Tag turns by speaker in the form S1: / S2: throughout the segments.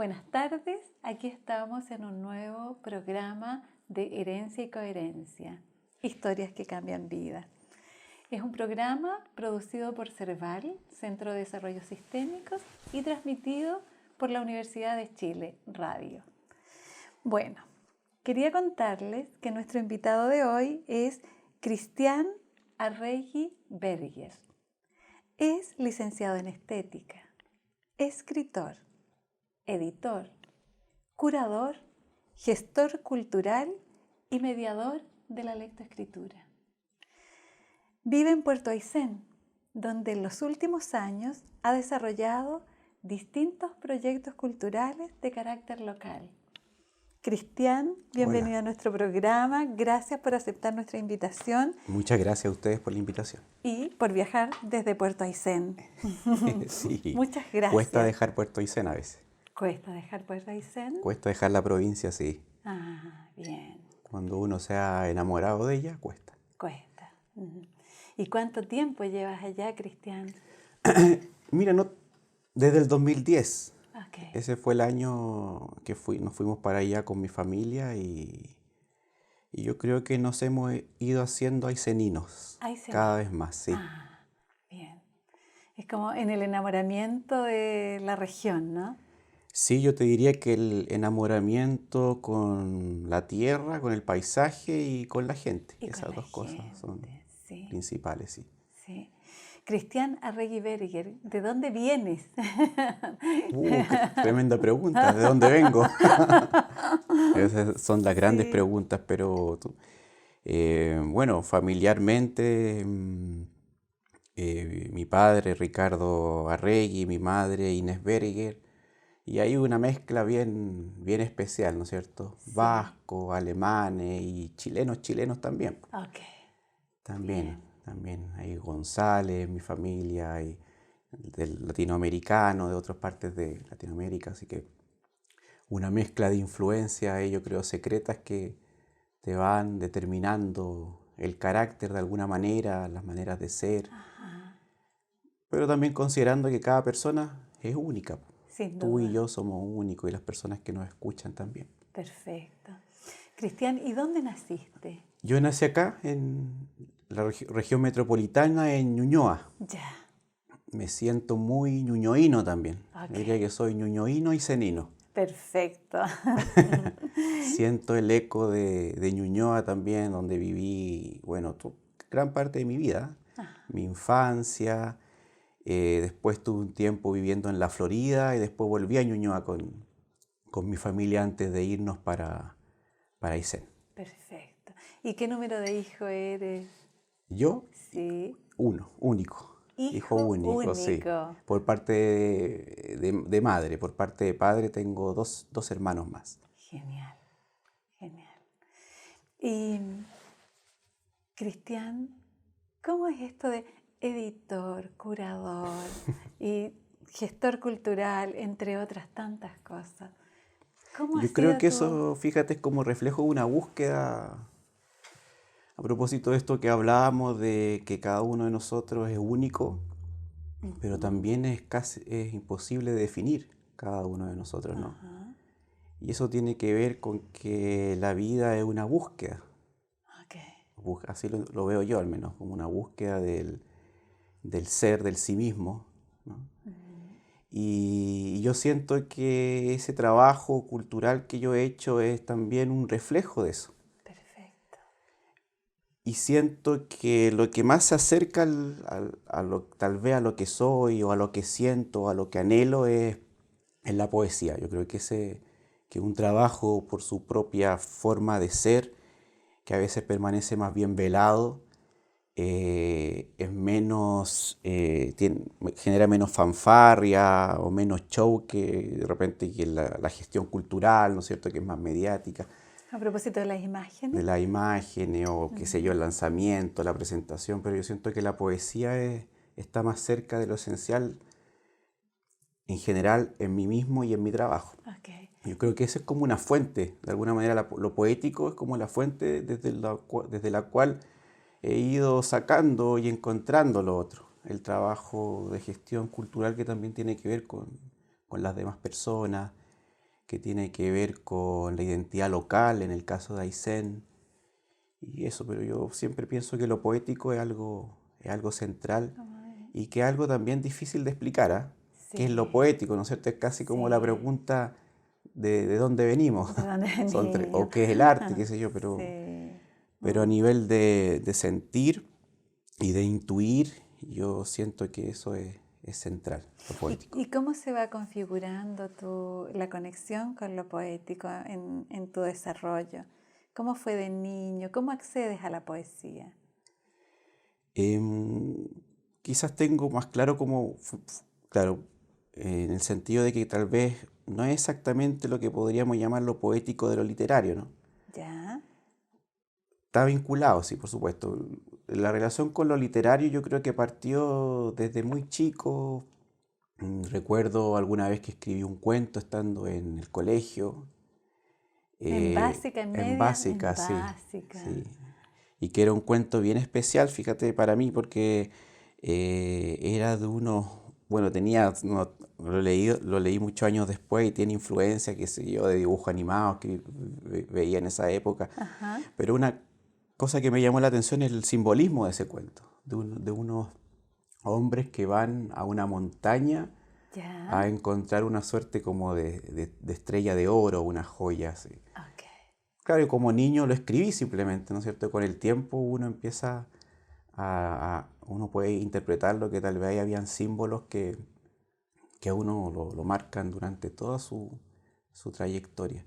S1: buenas tardes. Aquí estamos en un nuevo programa de Herencia y Coherencia, historias que cambian vida. Es un programa producido por CERVAL, Centro de Desarrollo Sistémicos, y transmitido por la Universidad de Chile, Radio. Bueno, quería contarles que nuestro invitado de hoy es Cristian Arregui Berger. Es licenciado en estética, escritor, editor, curador, gestor cultural y mediador de la lectoescritura. Vive en Puerto Aysén, donde en los últimos años ha desarrollado distintos proyectos culturales de carácter local. Cristian, bienvenido
S2: Hola.
S1: a nuestro programa. Gracias por aceptar nuestra invitación
S2: Muchas gracias a ustedes por la invitación.
S1: y por viajar desde Puerto Aysén.
S2: Sí,
S1: Muchas gracias.
S2: cuesta dejar Puerto Aysén a veces.
S1: ¿Cuesta dejar Puerto Aysén?
S2: Cuesta dejar la provincia, sí.
S1: Ah, bien.
S2: Cuando uno se ha enamorado de ella, cuesta.
S1: Cuesta. ¿Y cuánto tiempo llevas allá, Cristian?
S2: Mira, desde el 2010.
S1: Okay.
S2: Ese fue el año que nos fuimos para allá con mi familia y yo creo que nos hemos ido haciendo ayseninos cada vez más, sí.
S1: Ah, bien. Es como en el enamoramiento de la región, ¿no?
S2: Sí, yo te diría que el enamoramiento con la tierra, con el paisaje y con la gente. Esas dos cosas son principales, sí.
S1: Sí. Cristian Arregui Berger, ¿de dónde vienes?
S2: Qué tremenda pregunta. ¿De dónde vengo? Esas son las grandes preguntas, pero bueno, familiarmente, mi padre Ricardo Arregui, mi madre Inés Berger, y hay una mezcla bien especial, ¿no es cierto?
S1: Sí.
S2: Vascos, alemanes y chilenos también.
S1: Okay.
S2: También hay González, mi familia, hay del latinoamericano, de otras partes de Latinoamérica, así que una mezcla de influencias, yo creo, secretas que te van determinando el carácter de alguna manera, las maneras de ser, pero también considerando que cada persona es única.
S1: Sin duda.
S2: Tú y yo somos únicos y las personas que nos escuchan también.
S1: Perfecto. Cristian, ¿y dónde naciste?
S2: Yo nací acá, en la región metropolitana, en Ñuñoa.
S1: Ya.
S2: Me siento muy ñuñoíno también.
S1: Okay.
S2: Diría que soy ñuñoíno y cenino.
S1: Perfecto.
S2: Siento el eco de Ñuñoa también, donde viví, bueno, gran parte de mi vida. Mi infancia. Después tuve un tiempo viviendo en la Florida y después volví a Ñuñoa con mi familia antes de irnos para Aysén.
S1: Perfecto. ¿Y qué número de hijo eres?
S2: Yo,
S1: Sí.
S2: uno, único. Hijo único, sí. Por parte de madre, por parte de padre tengo dos hermanos más.
S1: Genial, genial. Y, Cristian, ¿cómo es esto de editor, curador y gestor cultural, entre otras tantas cosas?
S2: Yo creo que eso, fíjate, es como reflejo de una búsqueda. A propósito de esto que hablábamos de que cada uno de nosotros es único, pero también es imposible de definir cada uno de nosotros, ¿no? Y eso tiene que ver con que la vida es una búsqueda. Okay. Así lo veo yo al menos, como una búsqueda del ser, del sí mismo, ¿no? Y yo siento que ese trabajo cultural que yo he hecho es también un reflejo de eso. Y siento que lo que más se acerca tal vez a lo que soy o a lo que siento, a lo que anhelo es la poesía. Yo creo que que un trabajo por su propia forma de ser, que a veces permanece más bien velado, es menos, genera menos fanfarria o menos show que de repente que la gestión cultural, ¿no es cierto?, que es más mediática.
S1: A propósito de las imágenes.
S2: De las imágenes o qué sé yo, el lanzamiento, la presentación, pero yo siento que la poesía está más cerca de lo esencial en general en mí mismo y en mi trabajo.
S1: Okay.
S2: Yo creo que eso es como una fuente, de alguna manera lo poético es como la fuente desde la cual he ido sacando y encontrando lo otro. El trabajo de gestión cultural que también tiene que ver con las demás personas, que tiene que ver con la identidad local, en el caso de Aysén, y eso, pero yo siempre pienso que lo poético es algo central y que es algo también difícil de explicar, ¿ah? ¿Qué es lo
S1: Sí,
S2: poético? ¿No es cierto? Es casi como la
S1: sí.
S2: pregunta de dónde venimos,
S1: ¿De dónde venimos?
S2: o qué es el arte, qué sé yo,
S1: Sí.
S2: pero a nivel de sentir y de intuir, yo siento que eso es central, lo poético.
S1: ¿Y cómo se va configurando la conexión con lo poético en tu desarrollo? ¿Cómo fue de niño? ¿Cómo accedes a la poesía?
S2: Em, Quizás tengo más claro como, claro, en el sentido de que tal vez no es exactamente lo que podríamos llamar lo poético de lo literario, ¿no?
S1: ¿Ya?
S2: Está vinculado, sí, por supuesto. La relación con lo literario yo creo que partió desde muy chico. Recuerdo alguna vez que escribí un cuento estando en el colegio,
S1: ¿En básica, en
S2: en
S1: media? En
S2: básica, sí,
S1: básica.
S2: sí. Y que era un cuento bien especial, fíjate, para mí, porque era de unos, bueno, lo leí muchos años después y tiene influencia, qué sé yo, de dibujos animados que veía en esa época.
S1: Ajá.
S2: Pero una cosa que me llamó la atención es el simbolismo de ese cuento, de unos hombres que van a una montaña
S1: ¿Ya?
S2: a encontrar una suerte como de estrella de oro, una joya así.
S1: Ok.
S2: Claro, y como niño lo escribí simplemente, ¿no es cierto? Con el tiempo uno empieza uno puede interpretar lo que tal vez habían símbolos que a uno lo marcan durante toda su trayectoria.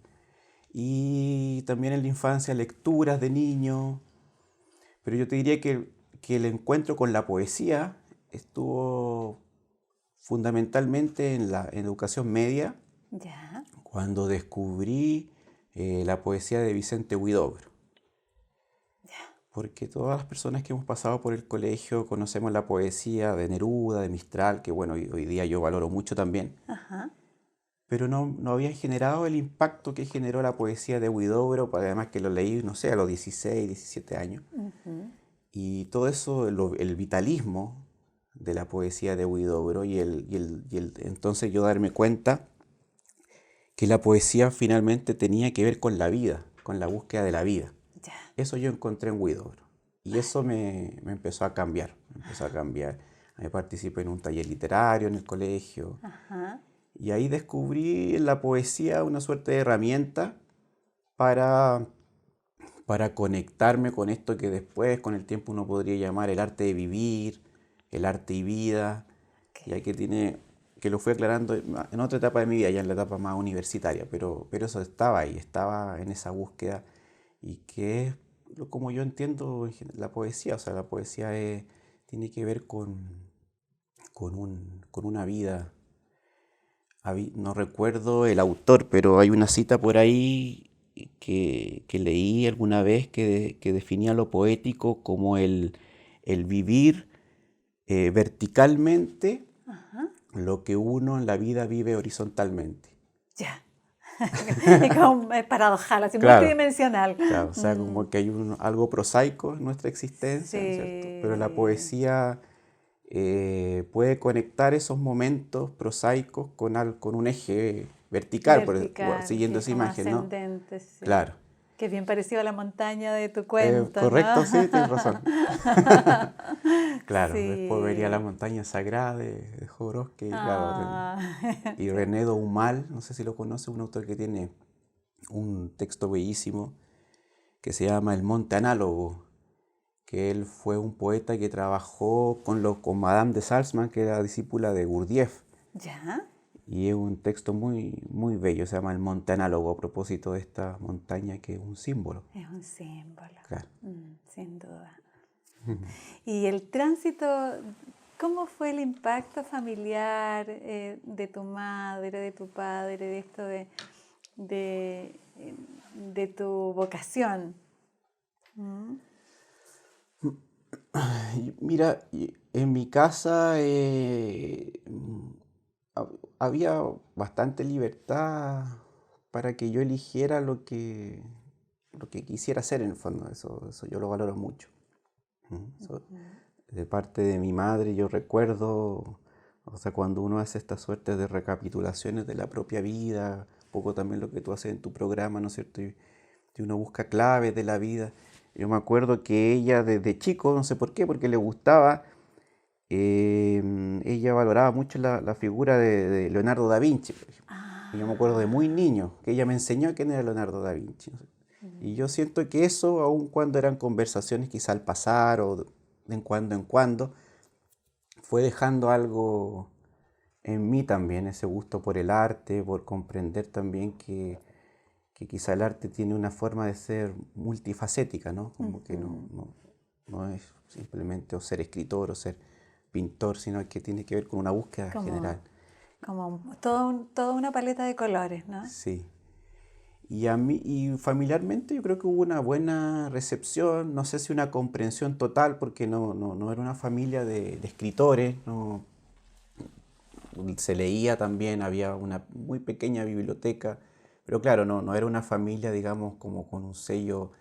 S2: Y también en la infancia lecturas de niño, pero yo te diría que el encuentro con la poesía estuvo fundamentalmente en educación media,
S1: ¿Ya?
S2: cuando descubrí la poesía de Vicente Huidobro. Porque todas las personas que hemos pasado por el colegio conocemos la poesía de Neruda, de Mistral, que bueno, hoy día yo valoro mucho también,
S1: Ajá.
S2: pero no había generado el impacto que generó la poesía de Huidobro, además que lo leí, no sé, a los 16, 17 años.
S1: Ujú.
S2: Y todo eso, el vitalismo de la poesía de Huidobro entonces yo darme cuenta que la poesía finalmente tenía que ver con la vida, con la búsqueda de la vida.
S1: Ya.
S2: Eso yo encontré en Huidobro. Y eso me empezó a cambiar. Me empezó a cambiar. Participé en un taller literario en el colegio.
S1: Ajá.
S2: Y ahí descubrí en la poesía una suerte de herramienta para, para conectarme con esto que después, con el tiempo, uno podría llamar el arte de vivir, el arte y vida, ya
S1: Ok.
S2: que lo fui aclarando en otra etapa de mi vida, ya en la etapa más universitaria, pero eso estaba ahí, estaba en esa búsqueda y que es como yo entiendo la poesía, o sea, la poesía tiene que ver con una vida. No recuerdo el autor, pero hay una cita por ahí que leí alguna vez que definía lo poético como el vivir verticalmente
S1: Ajá.
S2: lo que uno en la vida vive horizontalmente.
S1: Ya. Es como es paradojal, así
S2: Claro,
S1: multidimensional.
S2: claro, o sea,
S1: Mm,
S2: como que hay algo prosaico en nuestra existencia, ¿no es cierto? Pero la
S1: sí.
S2: poesía puede conectar esos momentos prosaicos con un eje vertical,
S1: Vertical,
S2: siguiendo
S1: sí,
S2: esa
S1: como
S2: imagen, ¿no?
S1: ascendente, sí.
S2: Claro.
S1: Que es bien parecido a la montaña de tu cuento, ¿no?
S2: Correcto, sí, tienes razón. Claro, después vería la
S1: Sí.
S2: montaña sagrada de Jodorowsky, y claro,
S1: Ah,
S2: y
S1: sí.
S2: René Daumal, no sé si lo conoce, un autor que tiene un texto bellísimo que se llama El Monte Análogo, que él fue un poeta que trabajó con Madame de Salzman, que era discípula de Gurdjieff,
S1: ¿Ya?
S2: y es un texto muy, muy bello, se llama El Monte Análogo, a propósito de esta montaña que es un símbolo.
S1: Es un símbolo,
S2: Claro.
S1: sin duda. Y el tránsito, ¿cómo fue el impacto familiar de tu madre, de tu padre, de esto de, eh, de tu vocación? ¿Mm?
S2: Mira, en mi casa había bastante libertad para que yo eligiera lo que quisiera hacer en el fondo. Eso yo lo valoro mucho. De parte de mi madre yo recuerdo, o sea, cuando uno hace esta suerte de recapitulaciones de la propia vida, un poco también lo que tú haces en tu programa, ¿no es cierto? Y uno busca claves de la vida. Yo me acuerdo que ella desde chico, no sé por qué, porque le gustaba, ella valoraba mucho la figura de Leonardo da Vinci, por ejemplo. Y yo me acuerdo de muy niño, que ella me enseñó quién era Leonardo da Vinci. ¿No? Y yo siento que eso, aun cuando eran conversaciones quizá al pasar o de en cuando, fue dejando algo en mí también, ese gusto por el arte, por comprender también que quizá el arte tiene una forma de ser multifacética, ¿no? Como que no es simplemente o ser escritor o ser pintor, sino que tiene que ver con una búsqueda general.
S1: Como toda una paleta de colores, ¿no?
S2: Sí. Y a mí, y familiarmente yo creo que hubo una buena recepción, no sé si una comprensión total, porque no era una familia de escritores, no, se leía también, había una muy pequeña biblioteca, pero claro, no era una familia, digamos, como con un sello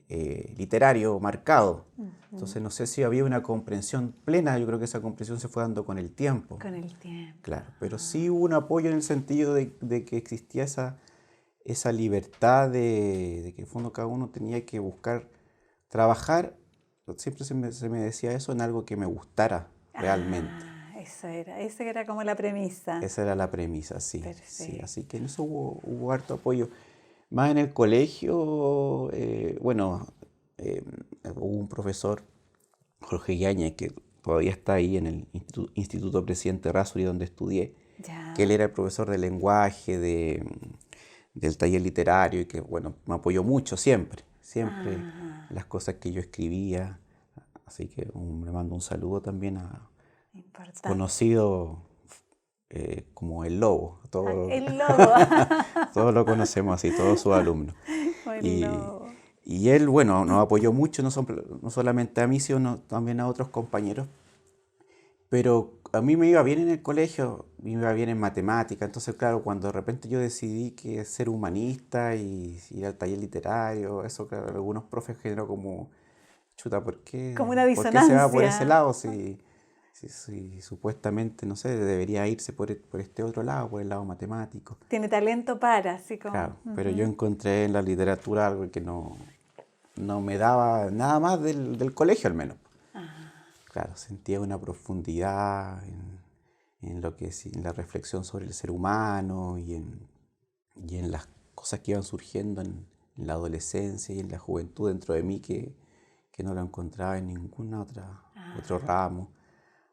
S2: literario marcado. Entonces no sé si había una comprensión plena, yo creo que esa comprensión se fue dando con el tiempo.
S1: Con el tiempo.
S2: Claro, pero sí hubo un apoyo en el sentido de que existía esa libertad de que en el fondo cada uno tenía que buscar trabajar, siempre se me decía eso, en algo que me gustara realmente.
S1: Esa era como la premisa.
S2: Esa era la premisa, sí.
S1: Perfecto.
S2: Sí, así que en eso hubo harto apoyo. Más en el colegio, bueno, hubo un profesor, Jorge Yáñez, que todavía está ahí en el Instituto Presidente Errázuriz donde estudié,
S1: Ya.
S2: que él era el profesor de lenguaje, del taller literario y que, bueno, me apoyó mucho siempre en las cosas que yo escribía. Así que le mando un saludo también a
S1: Importante.
S2: conocido como el Lobo.
S1: El lobo.
S2: Todos lo conocemos así, todos sus alumnos.
S1: El lobo.
S2: Y él, bueno, nos apoyó mucho, no solamente a mí, sino también a otros compañeros. Pero a mí me iba bien en el colegio, me iba bien en matemática. Entonces, claro, cuando de repente yo decidí que ser humanista y ir al taller literario, eso, claro, algunos profes generó como, chuta,
S1: Como una
S2: ¿por qué se va por ese
S1: disonancia.
S2: lado si supuestamente, no sé, debería irse por este otro lado, por el lado matemático?
S1: Tiene talento para, así como.
S2: Claro, pero yo encontré en la literatura algo que no me daba nada más del colegio al menos. Claro, sentía una profundidad en lo que es en la reflexión sobre el ser humano y en las cosas que iban surgiendo en la adolescencia y en la juventud dentro de mí que no lo encontraba en ningún otro ramo.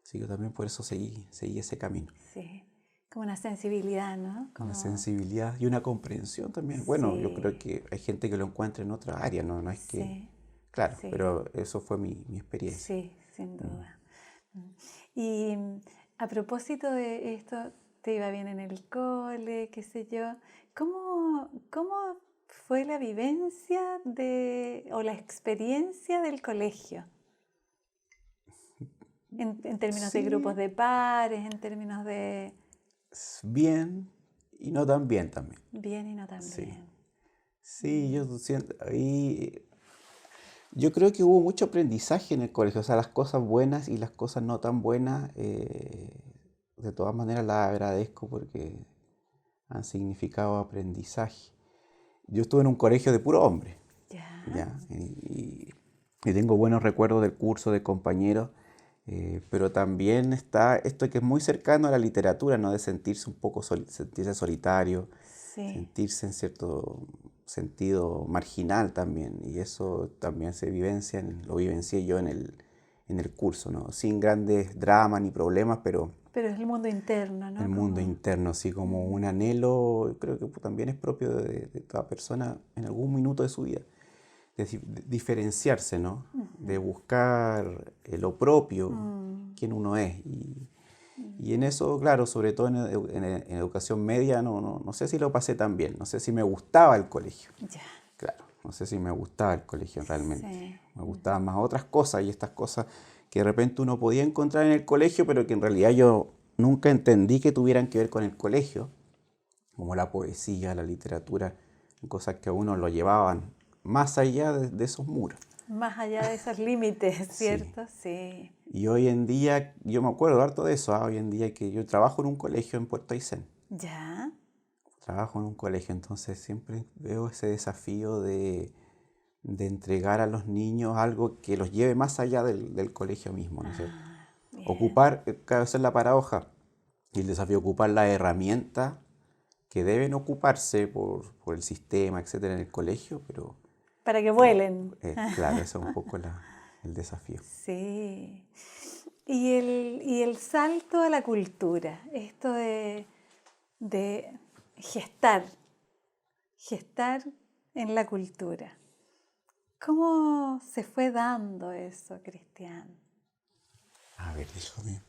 S2: Así que también por eso seguí ese camino.
S1: Sí, como una sensibilidad, ¿no?
S2: Una sensibilidad y una comprensión también. Bueno, yo creo que hay gente que lo encuentra en otra área, no es que...
S1: Sí.
S2: Claro,
S1: Sí.
S2: pero eso fue mi experiencia.
S1: Sí, sin duda. Y a propósito de esto, te iba bien en el cole, qué sé yo. ¿Cómo fue la vivencia o la experiencia del colegio? En términos de
S2: Sí,
S1: grupos de pares, en términos de...
S2: bien y no tan bien también.
S1: Bien y no tan
S2: Sí.
S1: bien.
S2: Sí, yo siento, ahí yo creo que hubo mucho aprendizaje en el colegio, o sea, las cosas buenas y las cosas no tan buenas, de todas maneras las agradezco porque han significado aprendizaje. Yo estuve en un colegio de puro hombre,
S1: Ya.
S2: ¿ya? Y tengo buenos recuerdos del curso, de compañeros, pero también está esto que es muy cercano a la literatura, ¿no? De sentirse un poco, sentirse solitario,
S1: Sí.
S2: sentirse en cierto sentido marginal también, y eso también lo vivencié yo en el curso, ¿no? Sin grandes dramas ni problemas, pero
S1: Pero es el mundo interno, ¿no?
S2: el mundo interno, así como un anhelo, creo que también es propio de toda persona en algún minuto de su vida, de diferenciarse, ¿no? De buscar lo propio, quién uno es. Y en eso, claro, sobre todo en educación media, no sé si lo pasé tan bien, no sé si me gustaba el colegio.
S1: Ya.
S2: Claro, no sé si me gustaba el colegio realmente.
S1: Sí.
S2: Me gustaban más otras cosas y estas cosas que de repente uno podía encontrar en el colegio, pero que en realidad yo nunca entendí que tuvieran que ver con el colegio, como la poesía, la literatura, cosas que a uno lo llevaban más allá de esos muros.
S1: Más allá de esos límites,
S2: Sí.
S1: ¿cierto? Sí.
S2: Y hoy en día, yo me acuerdo harto de eso, hoy en día que yo trabajo en un colegio en Puerto Aysén.
S1: Ya.
S2: trabajo en un colegio, entonces siempre veo ese desafío de entregar a los niños algo que los lleve más allá del colegio mismo, ¿no es cierto?
S1: Bien.
S2: Ocupar, cada vez es la paradoja, y el desafío de ocupar las herramientas que deben ocuparse por el sistema, etcétera, en el colegio, pero
S1: Para que vuelen.
S2: claro, ese es un poco el desafío.
S1: Sí. Y el salto a la cultura, esto de gestar en la cultura. ¿Cómo se fue dando eso, Cristian?
S2: A ver, hijo mío.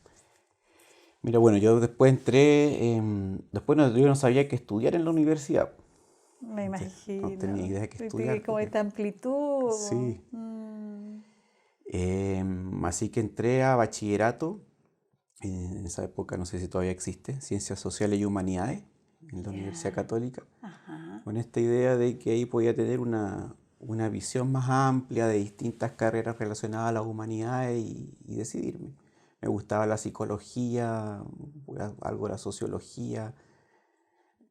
S2: Mira, bueno, yo después entré, yo no sabía qué estudiar en la universidad.
S1: Me imagino.
S2: No tenía idea de qué
S1: Tiene
S2: estudiar.
S1: como esta amplitud.
S2: Sí. Así que entré a bachillerato, en esa época no sé si todavía existe, Ciencias Sociales y Humanidades, en la Universidad Católica,
S1: Ajá.
S2: con esta idea de que ahí podía tener una visión más amplia de distintas carreras relacionadas a las humanidades y decidirme. Me gustaba la psicología, algo de la sociología.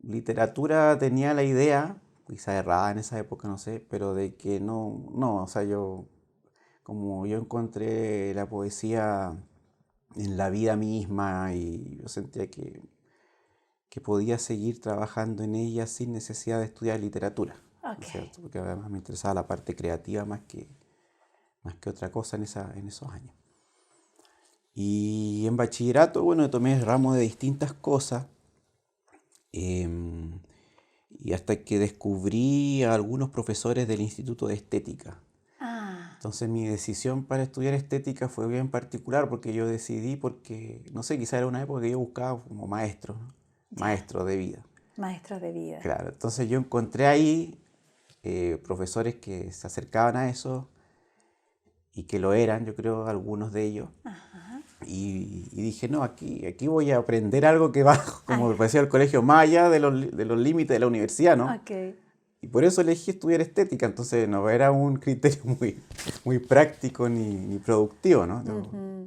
S2: Literatura tenía la idea, quizá errada en esa época, no sé, pero de que no, o sea, como yo encontré la poesía en la vida misma y yo sentía que podía seguir trabajando en ella sin necesidad de estudiar literatura, ¿no es cierto? Porque además me interesaba la parte creativa más que otra cosa en esos años. Y en bachillerato, bueno, tomé ramos de distintas cosas. Y hasta que descubrí a algunos profesores del Instituto de Estética. Entonces mi decisión para estudiar estética fue bien particular porque yo decidí porque, no sé, quizá era una época que yo buscaba como maestro, ¿no? Maestro de vida.
S1: Maestros de vida.
S2: Claro, entonces yo encontré ahí profesores que se acercaban a eso y que lo eran, yo creo, algunos de ellos.
S1: Ajá.
S2: Y dije, no, aquí voy a aprender algo que va, como decía el colegio, más allá de los límites de la universidad, ¿no?
S1: Okay.
S2: Y por eso elegí estudiar estética, entonces no era un criterio muy práctico ni productivo, ¿no?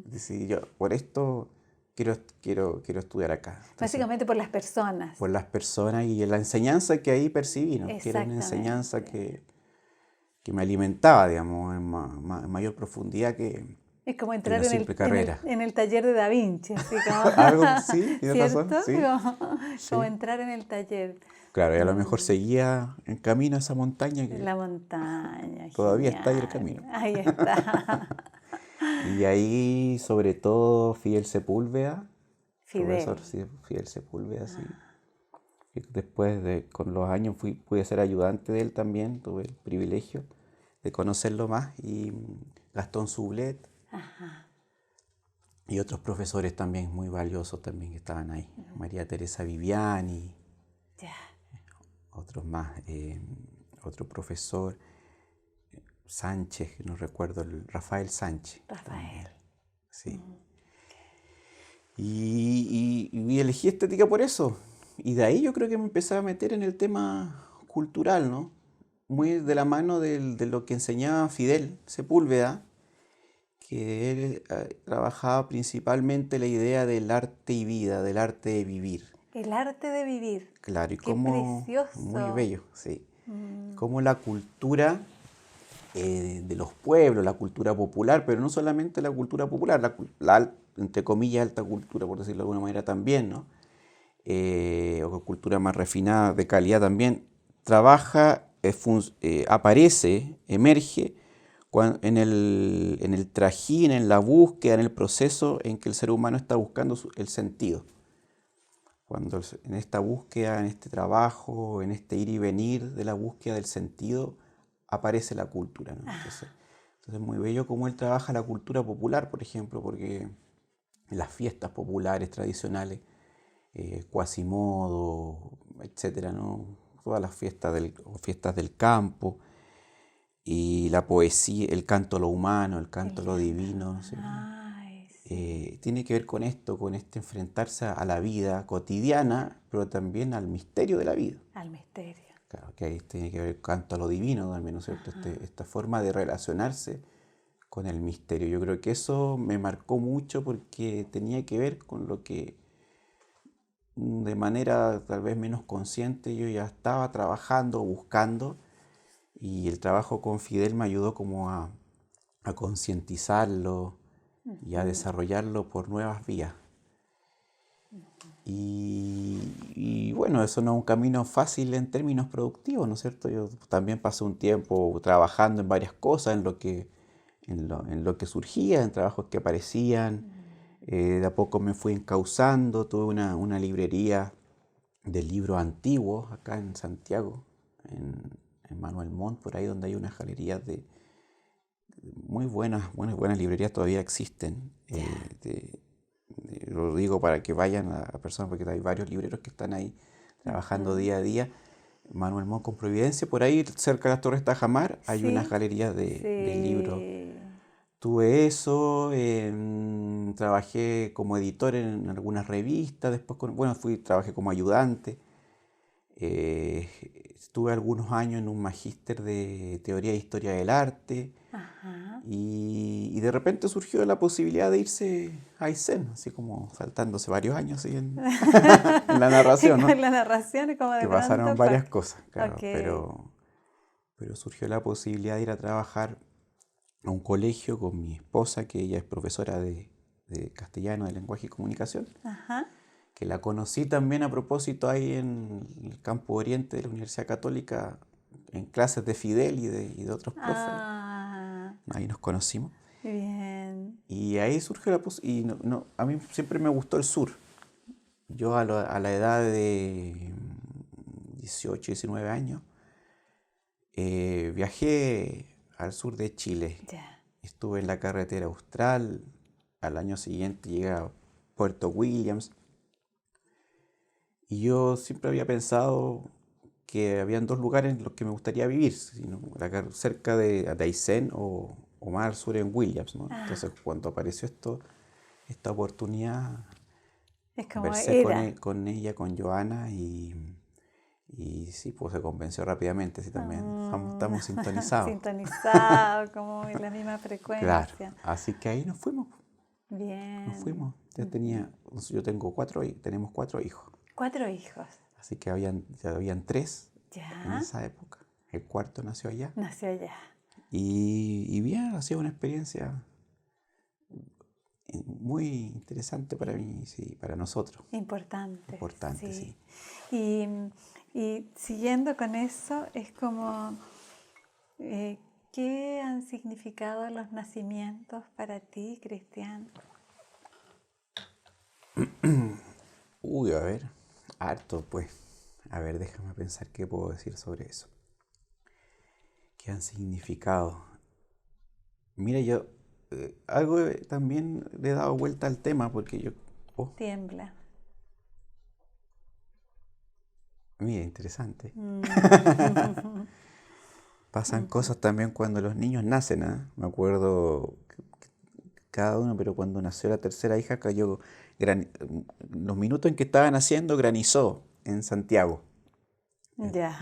S2: Decidí yo, por esto quiero estudiar acá. Entonces,
S1: básicamente por las personas.
S2: por las personas y la enseñanza que ahí percibí, ¿no? Que era una enseñanza que me alimentaba, digamos, en mayor profundidad que
S1: es como
S2: en
S1: entrar
S2: una simple carrera.
S1: en el taller de Da Vinci. Así como,
S2: Algo, sí, tienes
S1: ¿cierto?
S2: razón, sí.
S1: Como entrar en el taller.
S2: Claro, y a lo mejor seguía en camino a esa montaña que
S1: La montaña,
S2: todavía
S1: genial.
S2: está ahí el camino.
S1: Ahí está.
S2: Y ahí, sobre todo, Fidel Sepúlveda,
S1: Fidel.
S2: profesor Fidel Sepúlveda, sí. Y después, con los años, pude ser ayudante de él también, tuve el privilegio de conocerlo más. Y Gastón Sublet.
S1: Ajá.
S2: Y otros profesores también muy valiosos también que estaban ahí. María Teresa Viviani.
S1: Ya.
S2: Otros más, otro profesor, Sánchez, no recuerdo, Rafael Sánchez.
S1: Rafael.
S2: También, sí. Y elegí estética por eso. Y de ahí yo creo que me empecé a meter en el tema cultural, ¿no? Muy de la mano de lo que enseñaba Fidel Sepúlveda, que él trabajaba principalmente la idea del arte y vida, del arte de vivir.
S1: El arte de vivir.
S2: Claro, y
S1: Qué
S2: cómo,
S1: precioso.
S2: muy bello, sí. Cómo la cultura de los pueblos, la cultura popular, pero no solamente la cultura popular, entre comillas, alta cultura, por decirlo de alguna manera también, ¿no? O cultura más refinada, de calidad también, trabaja, aparece, emerge en el trajín, en la búsqueda, en el proceso en que el ser humano está buscando el sentido. Cuando en esta búsqueda, en este trabajo, en este ir y venir de la búsqueda del sentido, aparece la cultura, ¿no? Entonces es muy bello cómo él trabaja la cultura popular, por ejemplo, porque en las fiestas populares tradicionales, Quasimodo, etcétera, ¿no? Todas las fiestas del campo, y la poesía, el canto a lo humano, el canto a lo divino, ¿sí?
S1: Ay, sí.
S2: Tiene que ver con esto, con este enfrentarse a la vida cotidiana, pero también al misterio de la vida.
S1: Al misterio.
S2: Claro, que ahí tiene que ver el canto a lo divino también, ¿no es cierto? Esta forma de relacionarse con el misterio. Yo creo que eso me marcó mucho porque tenía que ver con lo que de manera tal vez menos consciente, yo ya estaba trabajando, buscando, y el trabajo con Fidel me ayudó como a concientizarlo y a desarrollarlo por nuevas vías. Y bueno, eso no es un camino fácil en términos productivos, ¿no es cierto? Yo también pasé un tiempo trabajando en varias cosas, en lo que surgía, en trabajos que aparecían. De a poco me fui encauzando, tuve una librería de libros antiguos acá en Santiago, en Manuel Montt, por ahí donde hay unas galerías de muy buenas librerías todavía existen. Lo digo para que vayan a personas, porque hay varios libreros que están ahí trabajando día a día. Manuel Montt con Providencia, por ahí cerca de las Torres Tajamar hay unas
S1: Sí,
S2: galerías de libros.
S1: sí.
S2: Tuve eso, trabajé como editor en algunas revistas, después trabajé como ayudante. Estuve algunos años en un magíster de teoría e historia del arte.
S1: Ajá.
S2: Y de repente surgió la posibilidad de irse a Aysén, así como saltándose varios años así en la narración, ¿no?
S1: Con la narración y como de
S2: Que
S1: pronto,
S2: pasaron varias cosas, claro,
S1: ok.
S2: pero surgió la posibilidad de ir a trabajar a un colegio con mi esposa, que ella es profesora de castellano, de lenguaje y comunicación,
S1: Ajá.
S2: que la conocí también a propósito ahí en el campo oriente de la Universidad Católica, en clases de Fidel y de otros profes.
S1: Ah,
S2: Ahí nos conocimos.
S1: bien.
S2: Y ahí surgió la posibilidad. Y a mí siempre me gustó el sur. Yo a la edad de 18, 19 años, viajé al sur de Chile.
S1: Ya.
S2: Estuve en la carretera austral. Al año siguiente llegué a Puerto Williams. Y yo siempre había pensado que habían dos lugares en los que me gustaría vivir, cerca de Aysén o más al sur en Williams, ¿no?
S1: Ah,
S2: Entonces, cuando apareció esta oportunidad,
S1: es como
S2: conversé
S1: era.
S2: con ella, con Joana, y sí, pues se convenció rápidamente, sí, también
S1: Mm,
S2: estamos sintonizados.
S1: sintonizado, como en la misma
S2: Claro,
S1: frecuencia.
S2: así que ahí nos
S1: Bien.
S2: fuimos. Yo tengo tenemos 4 hijos,
S1: Cuatro hijos.
S2: así que ya habían 3 en
S1: Ya.
S2: esa época. El cuarto nació allá.
S1: Nació allá.
S2: Y bien, ha sido una experiencia muy interesante para mí, sí, para nosotros.
S1: Importante,
S2: Importante,
S1: sí.
S2: sí.
S1: Y, y siguiendo con eso, es como, eh, ¿qué han significado los nacimientos para ti, Cristian?
S2: Uy, a ver, harto, pues. A ver, déjame pensar qué puedo decir sobre eso. ¿Qué han significado? Mira, yo también le he dado vuelta al tema porque oh,
S1: Tiembla.
S2: mira, interesante.
S1: Mm.
S2: Pasan
S1: Ujú.
S2: cosas también cuando los niños nacen, ¿ah? Me acuerdo cada uno, pero cuando nació la tercera hija cayó, los minutos en que estaban naciendo granizó en Santiago. Eh,
S1: Ya.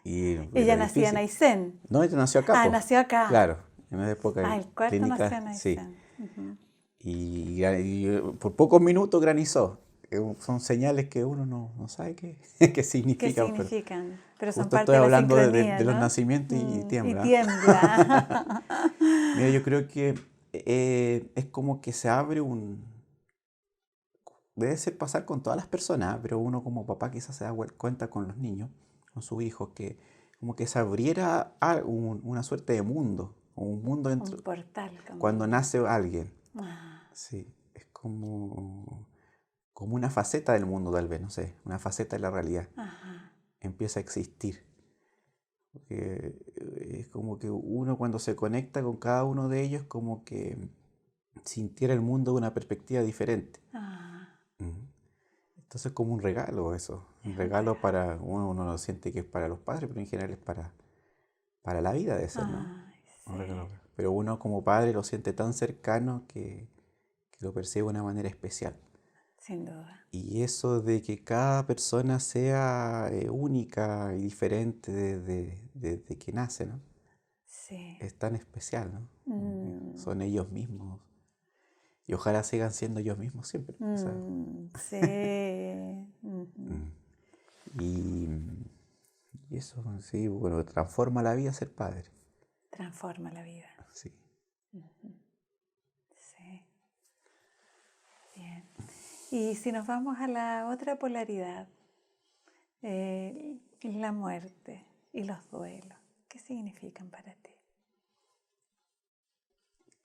S2: Y
S1: Ella
S2: era
S1: nacía en
S2: difícil.
S1: Aysén.
S2: No, ella nació acá,
S1: Ah,
S2: pues.
S1: nació acá.
S2: Claro, en una época
S1: Ah, el cuarto nació
S2: clínica,
S1: en
S2: sí.
S1: Aysén. Ujú.
S2: Y por pocos minutos granizó. Son señales que uno no sabe qué, qué
S1: ¿Qué
S2: significan, pero
S1: significan? Pero son
S2: justo
S1: parte
S2: estoy
S1: de la
S2: hablando
S1: sincronía,
S2: de los
S1: ¿no?
S2: nacimientos y
S1: Y
S2: tiembla.
S1: tiembla.
S2: Mira, yo creo que es como que se abre debe ser pasar con todas las personas, pero uno como papá quizás se da cuenta con los niños, con sus hijos, que como que se abriera una suerte de mundo, o un mundo
S1: Un
S2: dentro,
S1: portal
S2: cuando
S1: como...
S2: nace alguien.
S1: Ah,
S2: Sí, es como una faceta del mundo tal vez, no sé, una faceta de la realidad.
S1: ajá.
S2: Empieza a existir. Porque es como que uno cuando se conecta con cada uno de ellos, como que sintiera el mundo de una perspectiva diferente.
S1: Ah,
S2: Ujú. Entonces es como un regalo eso, un
S1: es un
S2: regalo
S1: regalo.
S2: para, uno lo siente que es para los padres, pero en general es para la vida de ser, ¿no?
S1: Ay,
S2: Un
S1: sí,
S2: regalo. Pero uno como padre lo siente tan cercano que lo percibe de una manera especial.
S1: sin duda.
S2: Y eso de que cada persona sea única y diferente desde que nace, ¿no?
S1: Sí.
S2: Es tan especial, ¿no? Como que
S1: Mm,
S2: son ellos mismos. Y ojalá sigan siendo ellos mismos siempre. O sea,
S1: sí.
S2: Y, y eso, sí, bueno, transforma la vida ser padre.
S1: Transforma la vida.
S2: Sí.
S1: Sí. Bien. Y si nos vamos a la otra polaridad, la muerte y los duelos, ¿qué significan para ti?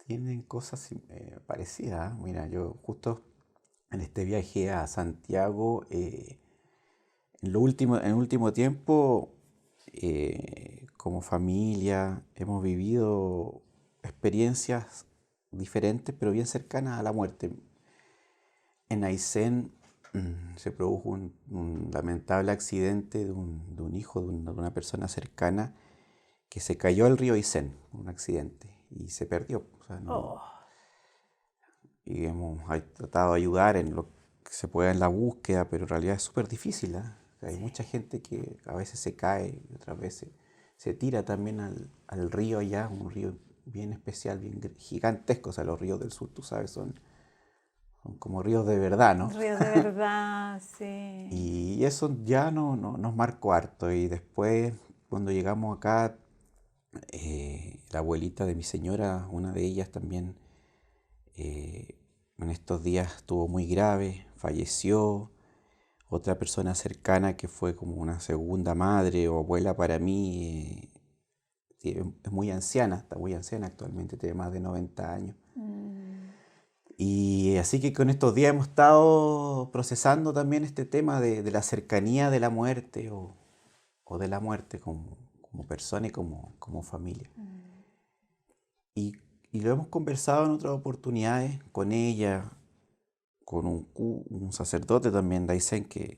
S2: Tienen cosas parecidas. Mira, yo justo en este viaje a Santiago, en el último tiempo, como familia, hemos vivido experiencias diferentes, pero bien cercanas a la muerte. En Aysén se produjo un lamentable accidente de un hijo de una persona cercana que se cayó al río Aysén, un accidente, y se perdió. O sea,
S1: Oh,
S2: y hemos tratado de ayudar en lo que se pueda en la búsqueda, pero en realidad es súper difícil. Hay
S1: sí.
S2: mucha gente que a veces se cae y otras veces se tira también al río allá, un río bien especial, bien gigantesco. O sea, los ríos del sur, tú sabes, son como ríos de verdad, ¿no?
S1: Ríos de verdad, sí.
S2: Y eso ya no, nos marcó harto. Y después, cuando llegamos acá, la abuelita de mi señora, una de ellas también, eh, en estos días estuvo muy grave, falleció. Otra persona cercana que fue como una segunda madre o abuela para mí, sí, es muy anciana, está muy anciana actualmente, tiene más de 90 años.
S1: Mm,
S2: Y así que con estos días hemos estado procesando también este tema de la cercanía de la muerte o de la muerte como persona y como familia.
S1: mm,
S2: Y, y lo hemos conversado en otras oportunidades con ella, con un sacerdote también, Daisen, que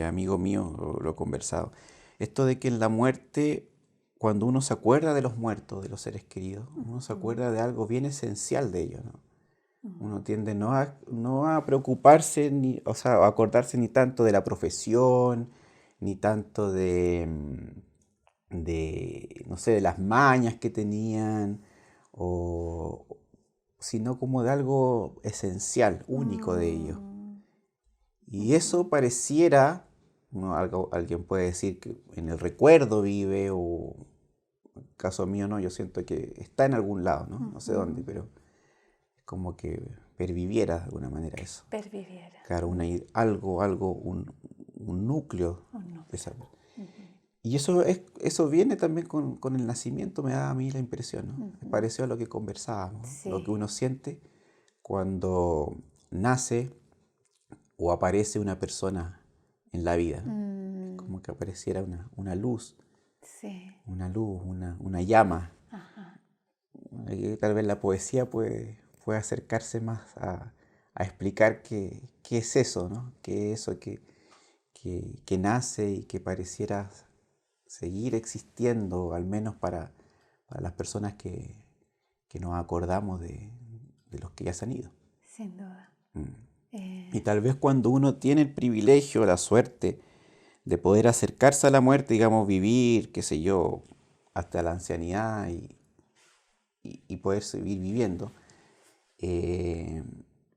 S2: amigo mío, lo he conversado. Esto de que en la muerte, cuando uno se acuerda de los muertos, de los seres queridos, uno se acuerda de algo bien esencial de ellos, ¿no? Uno tiende no a preocuparse, ni, o sea, a acordarse ni tanto de la profesión, ni tanto no sé, de las mañas que tenían, o, sino como de algo esencial, único de ellos.
S1: mm,
S2: Y eso pareciera, alguien puede decir que en el recuerdo vive, o en el caso mío no, yo siento que está en algún lado, ¿no? No sé dónde, pero es como que perviviera de alguna manera eso.
S1: perviviera.
S2: Claro, un núcleo
S1: Un
S2: de
S1: núcleo.
S2: esa. Y eso viene también con el nacimiento, me da a mí la impresión, ¿no? Es parecido a lo que conversábamos, ¿no? Lo que
S1: Sí.
S2: uno siente cuando nace o aparece una persona en la vida, ¿no?
S1: Mm,
S2: Como que apareciera
S1: sí.
S2: una llama.
S1: Ajá.
S2: Tal vez la poesía puede acercarse más a explicar qué es eso, ¿no? Qué es eso que nace y que pareciera seguir existiendo, al menos para las personas que nos acordamos de los que ya se han ido.
S1: Sin duda.
S2: Mm. Y
S1: Eh,
S2: tal vez cuando uno tiene el privilegio, la suerte de poder acercarse a la muerte, digamos, vivir, qué sé yo, hasta la ancianidad y poder seguir viviendo, eh,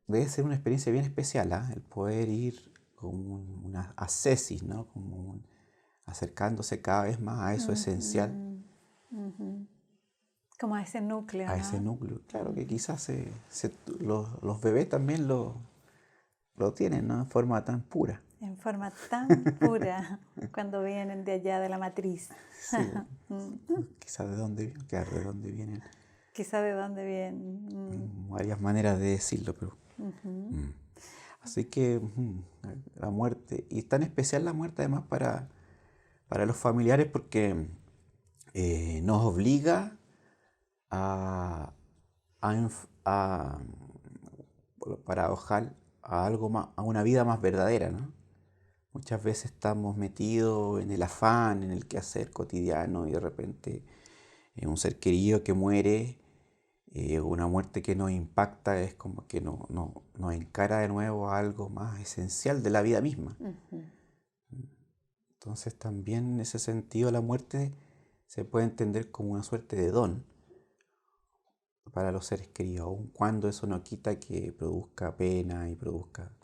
S2: debe ser una experiencia bien especial, ¿ah? El poder ir con una ascesis, ¿no? Acercándose cada vez más a eso esencial,
S1: ujú, ujú. Como ese núcleo,
S2: a ese
S1: ¿no?
S2: núcleo. Claro que quizás los bebés también lo tienen, ¿no? En forma tan pura.
S1: En forma tan pura cuando vienen de allá de la matriz.
S2: Sí, quizás claro, de dónde vienen.
S1: Quizá de dónde vienen.
S2: Varias maneras de decirlo, pero...
S1: Ujú.
S2: mm. Así que la muerte, y tan especial la muerte además para los familiares porque nos obliga a, a paradojar a algo más, a una vida más verdadera, ¿no? Muchas veces estamos metidos en el afán, en el quehacer cotidiano y de repente un ser querido que muere, una muerte que nos impacta, es como que nos encara de nuevo a algo más esencial de la vida misma.
S1: Ujú.
S2: Entonces también en ese sentido la muerte se puede entender como una suerte de don para los seres queridos, aun cuando eso no quita que produzca pena y produzca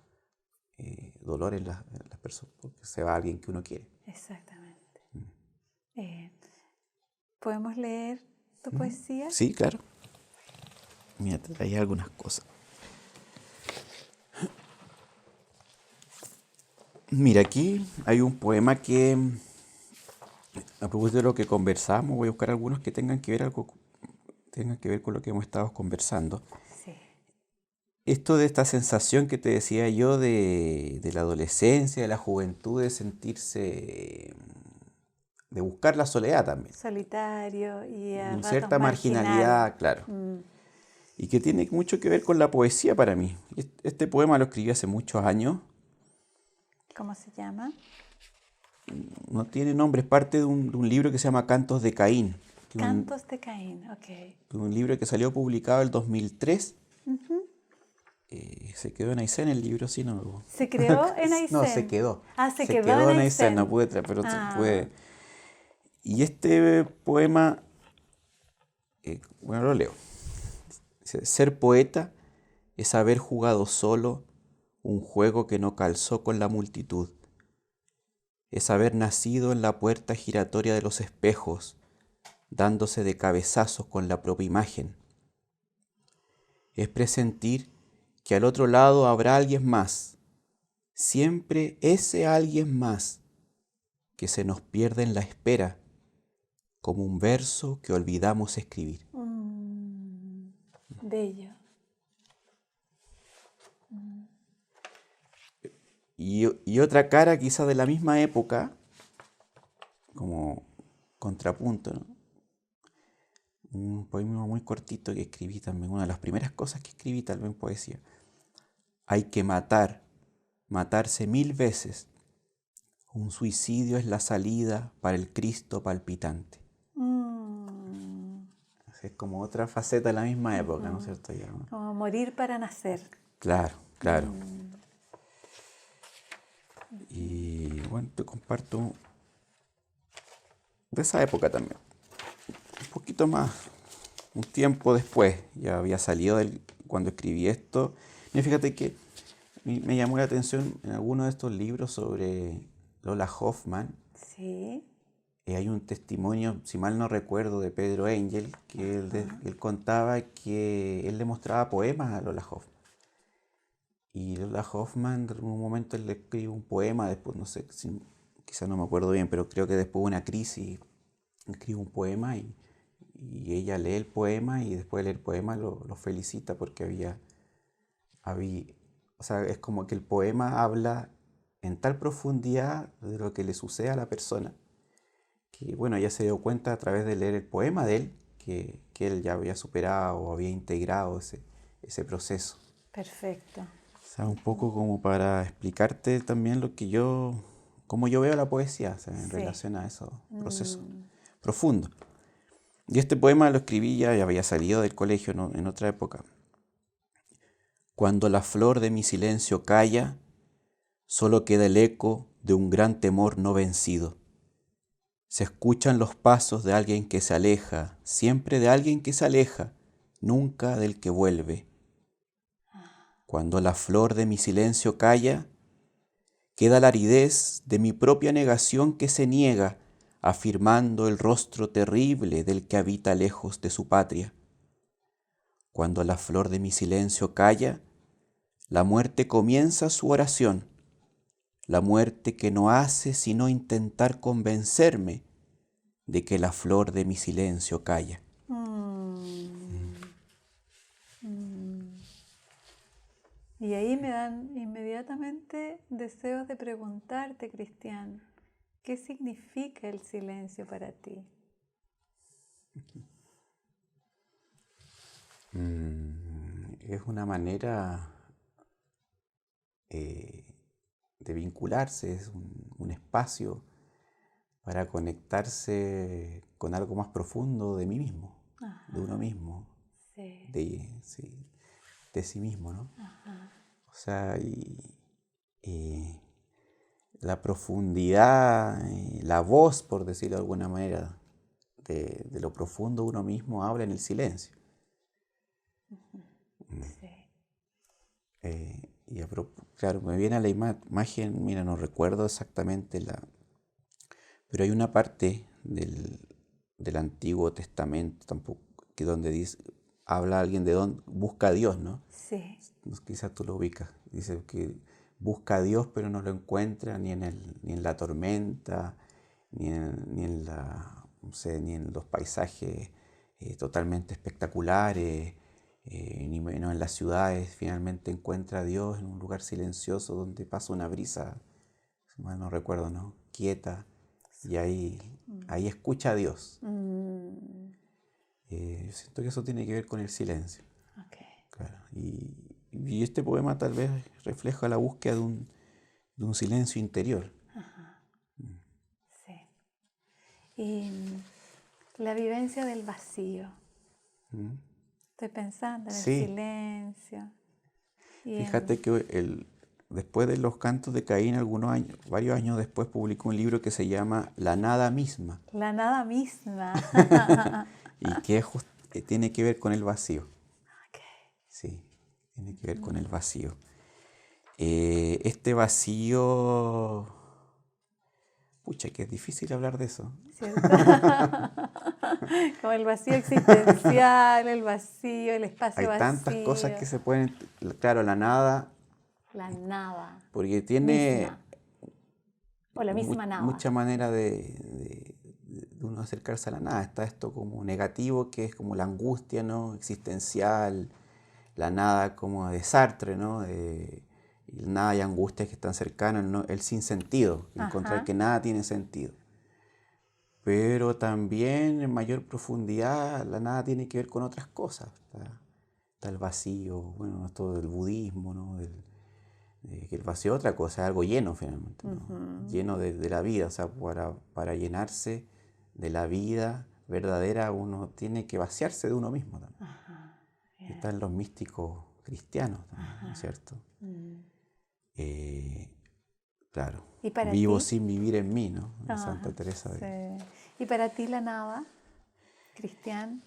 S2: dolor en las personas, porque se va alguien que uno quiere.
S1: Exactamente. ¿Podemos leer tu poesía?
S2: Sí, claro. Mira, te traía algunas cosas. Mira, aquí hay un poema que, a propósito de lo que conversamos, voy a buscar algunos que tengan que ver con lo que hemos estado conversando.
S1: Sí.
S2: Esto de esta sensación que te decía yo de la adolescencia, de la juventud, de sentirse, de buscar la soledad también.
S1: Solitario y a ratos
S2: Cierta
S1: marginal.
S2: marginalidad, claro. Y que tiene mucho que ver con la poesía para mí. Este poema lo escribí hace muchos años.
S1: ¿Cómo se llama?
S2: No tiene nombre, es parte de un libro que se llama Cantos de Caín.
S1: Cantos de Caín, ok.
S2: Un libro que salió publicado en el 2003. Se quedó en Aysén el libro, sí, no.
S1: ¿Se creó en Aysén?
S2: No, se quedó.
S1: Se quedó en Aysén.
S2: No pude traer, pero pude. Y este poema, bueno, lo leo. Dice, ser poeta es haber jugado solo un juego que no calzó con la multitud. Es haber nacido en la puerta giratoria de los espejos, dándose de cabezazos con la propia imagen. Es presentir que al otro lado habrá alguien más, siempre ese alguien más, que se nos pierde en la espera, como un verso que olvidamos escribir.
S1: Bello.
S2: Y otra cara quizá de la misma época, como contrapunto, ¿no? Un poema muy cortito que escribí también, una de las primeras cosas que escribí tal vez en poesía. Hay que matarse 1000 veces. Un suicidio es la salida para el Cristo palpitante. Es como otra faceta de la misma época, ¿no es cierto? Ya, ¿no?
S1: Como morir para nacer.
S2: Claro, claro. Y bueno, te comparto de esa época también. Un poquito más, un tiempo después, ya había salido cuando escribí esto. Mira, fíjate que me llamó la atención en alguno de estos libros sobre Lola Hoffman.
S1: Sí.
S2: Hay un testimonio, si mal no recuerdo, de Pedro Engel, que él contaba que él le mostraba poemas a Lola Hoffman. Y Lola Hoffman, en un momento él le escribe un poema, después no sé, quizás no me acuerdo bien, pero creo que después de una crisis escribe un poema y ella lee el poema y después de leer el poema lo felicita porque o sea, es como que el poema habla en tal profundidad de lo que le sucede a la persona, que bueno, ella se dio cuenta a través de leer el poema de él, que él ya había superado o había integrado ese proceso.
S1: Perfecto.
S2: O sea, un poco como para explicarte también cómo yo veo la poesía, o sea, en relación a esos procesos profundos. Y este poema lo escribí ya había salido del colegio, ¿no? En otra época. Cuando la flor de mi silencio calla, solo queda el eco de un gran temor no vencido. Se escuchan los pasos de alguien que se aleja, siempre de alguien que se aleja, nunca del que vuelve. Cuando la flor de mi silencio calla, queda la aridez de mi propia negación que se niega, afirmando el rostro terrible del que habita lejos de su patria. Cuando la flor de mi silencio calla, la muerte comienza su oración, la muerte que no hace sino intentar convencerme de que la flor de mi silencio calla.
S1: Y ahí me dan inmediatamente deseos de preguntarte, Cristian, ¿qué significa el silencio para ti?
S2: Es una manera de vincularse, es un espacio para conectarse con algo más profundo de mí mismo, de uno mismo,
S1: Sí.
S2: de sí mismo, ¿no? O sea, la profundidad, la voz, por decirlo de alguna manera, de lo profundo de uno mismo habla en el silencio.
S1: Sí.
S2: claro, me viene a la imagen, mira, no recuerdo exactamente pero hay una parte del Antiguo Testamento tampoco, que donde dice, habla alguien de donde busca a Dios, ¿no?
S1: Sí.
S2: Quizás tú lo ubicas. Dice que busca a Dios, pero no lo encuentra ni en la tormenta, no sé, ni en los paisajes totalmente espectaculares, ni menos en las ciudades. Finalmente encuentra a Dios en un lugar silencioso donde pasa una brisa, si mal no recuerdo, ¿no? Quieta, y ahí escucha a Dios. Yo siento que eso tiene que ver con el silencio.
S1: Okay.
S2: Claro. Y este poema tal vez refleja la búsqueda de un silencio interior.
S1: Ajá. Sí. Y la vivencia del vacío.
S2: ¿Mm?
S1: Estoy pensando en el
S2: Sí,
S1: silencio. Y
S2: fíjate que después de los cantos de Caín, varios años después, publicó un libro que se llama La nada misma.
S1: la nada misma.
S2: Y que tiene que ver con el vacío.
S1: Okay.
S2: Sí, tiene que ver con el vacío. Este vacío, pucha, que es difícil hablar de eso.
S1: ¿Cierto? Como el vacío existencial, el vacío, el espacio
S2: Hay tantas cosas
S1: vacío.
S2: que se pueden, claro, la nada,
S1: La nada
S2: porque tiene
S1: misma. O la misma nada.
S2: mucha manera de uno acercarse a la nada. Está esto como negativo, que es como la angustia, ¿no? Existencial, la nada como de Sartre, ¿no? Y nada y angustia que están cercanas, ¿no? El sinsentido, encontrar
S1: Ajá.
S2: que nada tiene sentido. Pero también en mayor profundidad la nada tiene que ver con otras cosas. Está el vacío, bueno, esto del budismo, ¿no? Que el vacío es otra cosa, es algo lleno finalmente, ¿no? Lleno de la vida. O sea, para llenarse de la vida verdadera uno tiene que vaciarse de uno mismo también.
S1: Ajá.
S2: Y están los místicos cristianos también, ¿no es
S1: Ajá.
S2: cierto? Claro,
S1: ¿Y para
S2: vivo
S1: ti?
S2: sin vivir en mí, ¿no? De Santa
S1: Ajá.
S2: Teresa de...
S1: Sí. ¿Y para ti la nada, Cristian?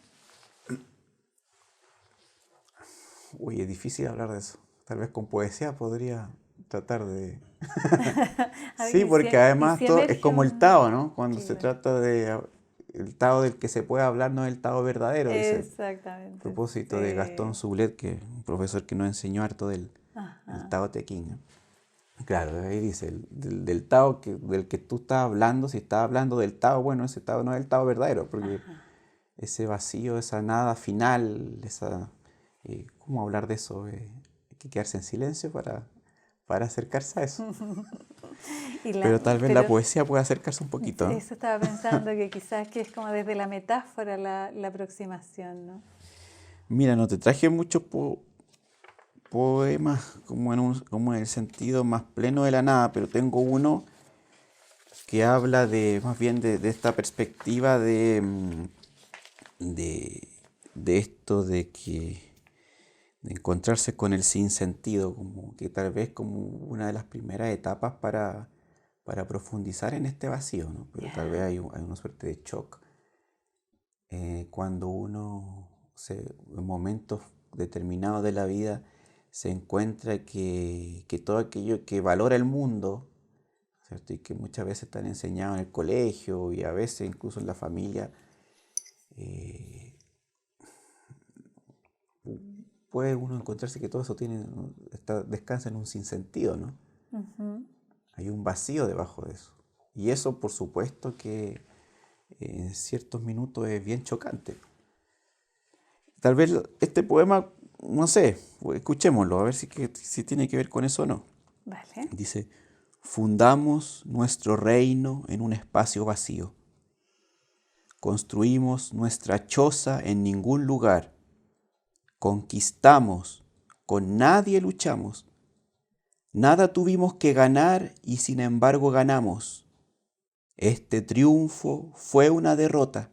S2: Uy, es difícil hablar de eso. Tal vez con poesía podría tratar de...
S1: A ver,
S2: Sí, porque
S1: y
S2: además
S1: si
S2: todo es
S1: emerge
S2: como el
S1: un...
S2: Tao, ¿no? Cuando se
S1: Claro.
S2: trata de... El Tao del que se puede hablar no es el Tao verdadero, dice. A
S1: Exactamente,
S2: propósito de Gastón
S1: sí.
S2: Sublet, que es un profesor que nos enseñó harto el
S1: Ajá.
S2: Tao Te Ching, ¿no? Claro, ahí dice, del Tao del que tú estás hablando, si estás hablando del Tao, bueno, ese Tao no es el Tao verdadero, porque ese vacío, esa nada final, ¿cómo hablar de eso? Hay que quedarse en silencio para acercarse a eso. Pero tal vez la
S1: Pero
S2: poesía puede acercarse un poquito, ¿no?
S1: eso estaba pensando que quizás que es como desde la metáfora la aproximación, ¿no?
S2: Mira, no te traje muchos poemas como en el sentido más pleno de la nada, pero tengo uno que habla más bien de esta perspectiva de, de esto de encontrarse con el sinsentido, como que tal vez como una de las primeras etapas para profundizar en este vacío, ¿no? Pero tal vez
S1: Ya.
S2: hay una suerte de shock cuando en momentos determinados de la vida se encuentra que todo aquello que valora el mundo, ¿cierto? Y que muchas veces están enseñados en el colegio y a veces incluso en la familia, eh, puede uno encontrarse que todo eso descansa en un sinsentido, ¿no?
S1: Ujú.
S2: Hay un vacío debajo de eso. Y eso, por supuesto, que en ciertos minutos es bien chocante. Tal vez este poema, no sé, escuchémoslo, a ver si tiene que ver con eso o no.
S1: Vale.
S2: Dice, fundamos nuestro reino en un espacio vacío. Construimos nuestra choza en ningún lugar. Conquistamos, con nadie luchamos. Nada tuvimos que ganar y sin embargo ganamos. Este triunfo fue una derrota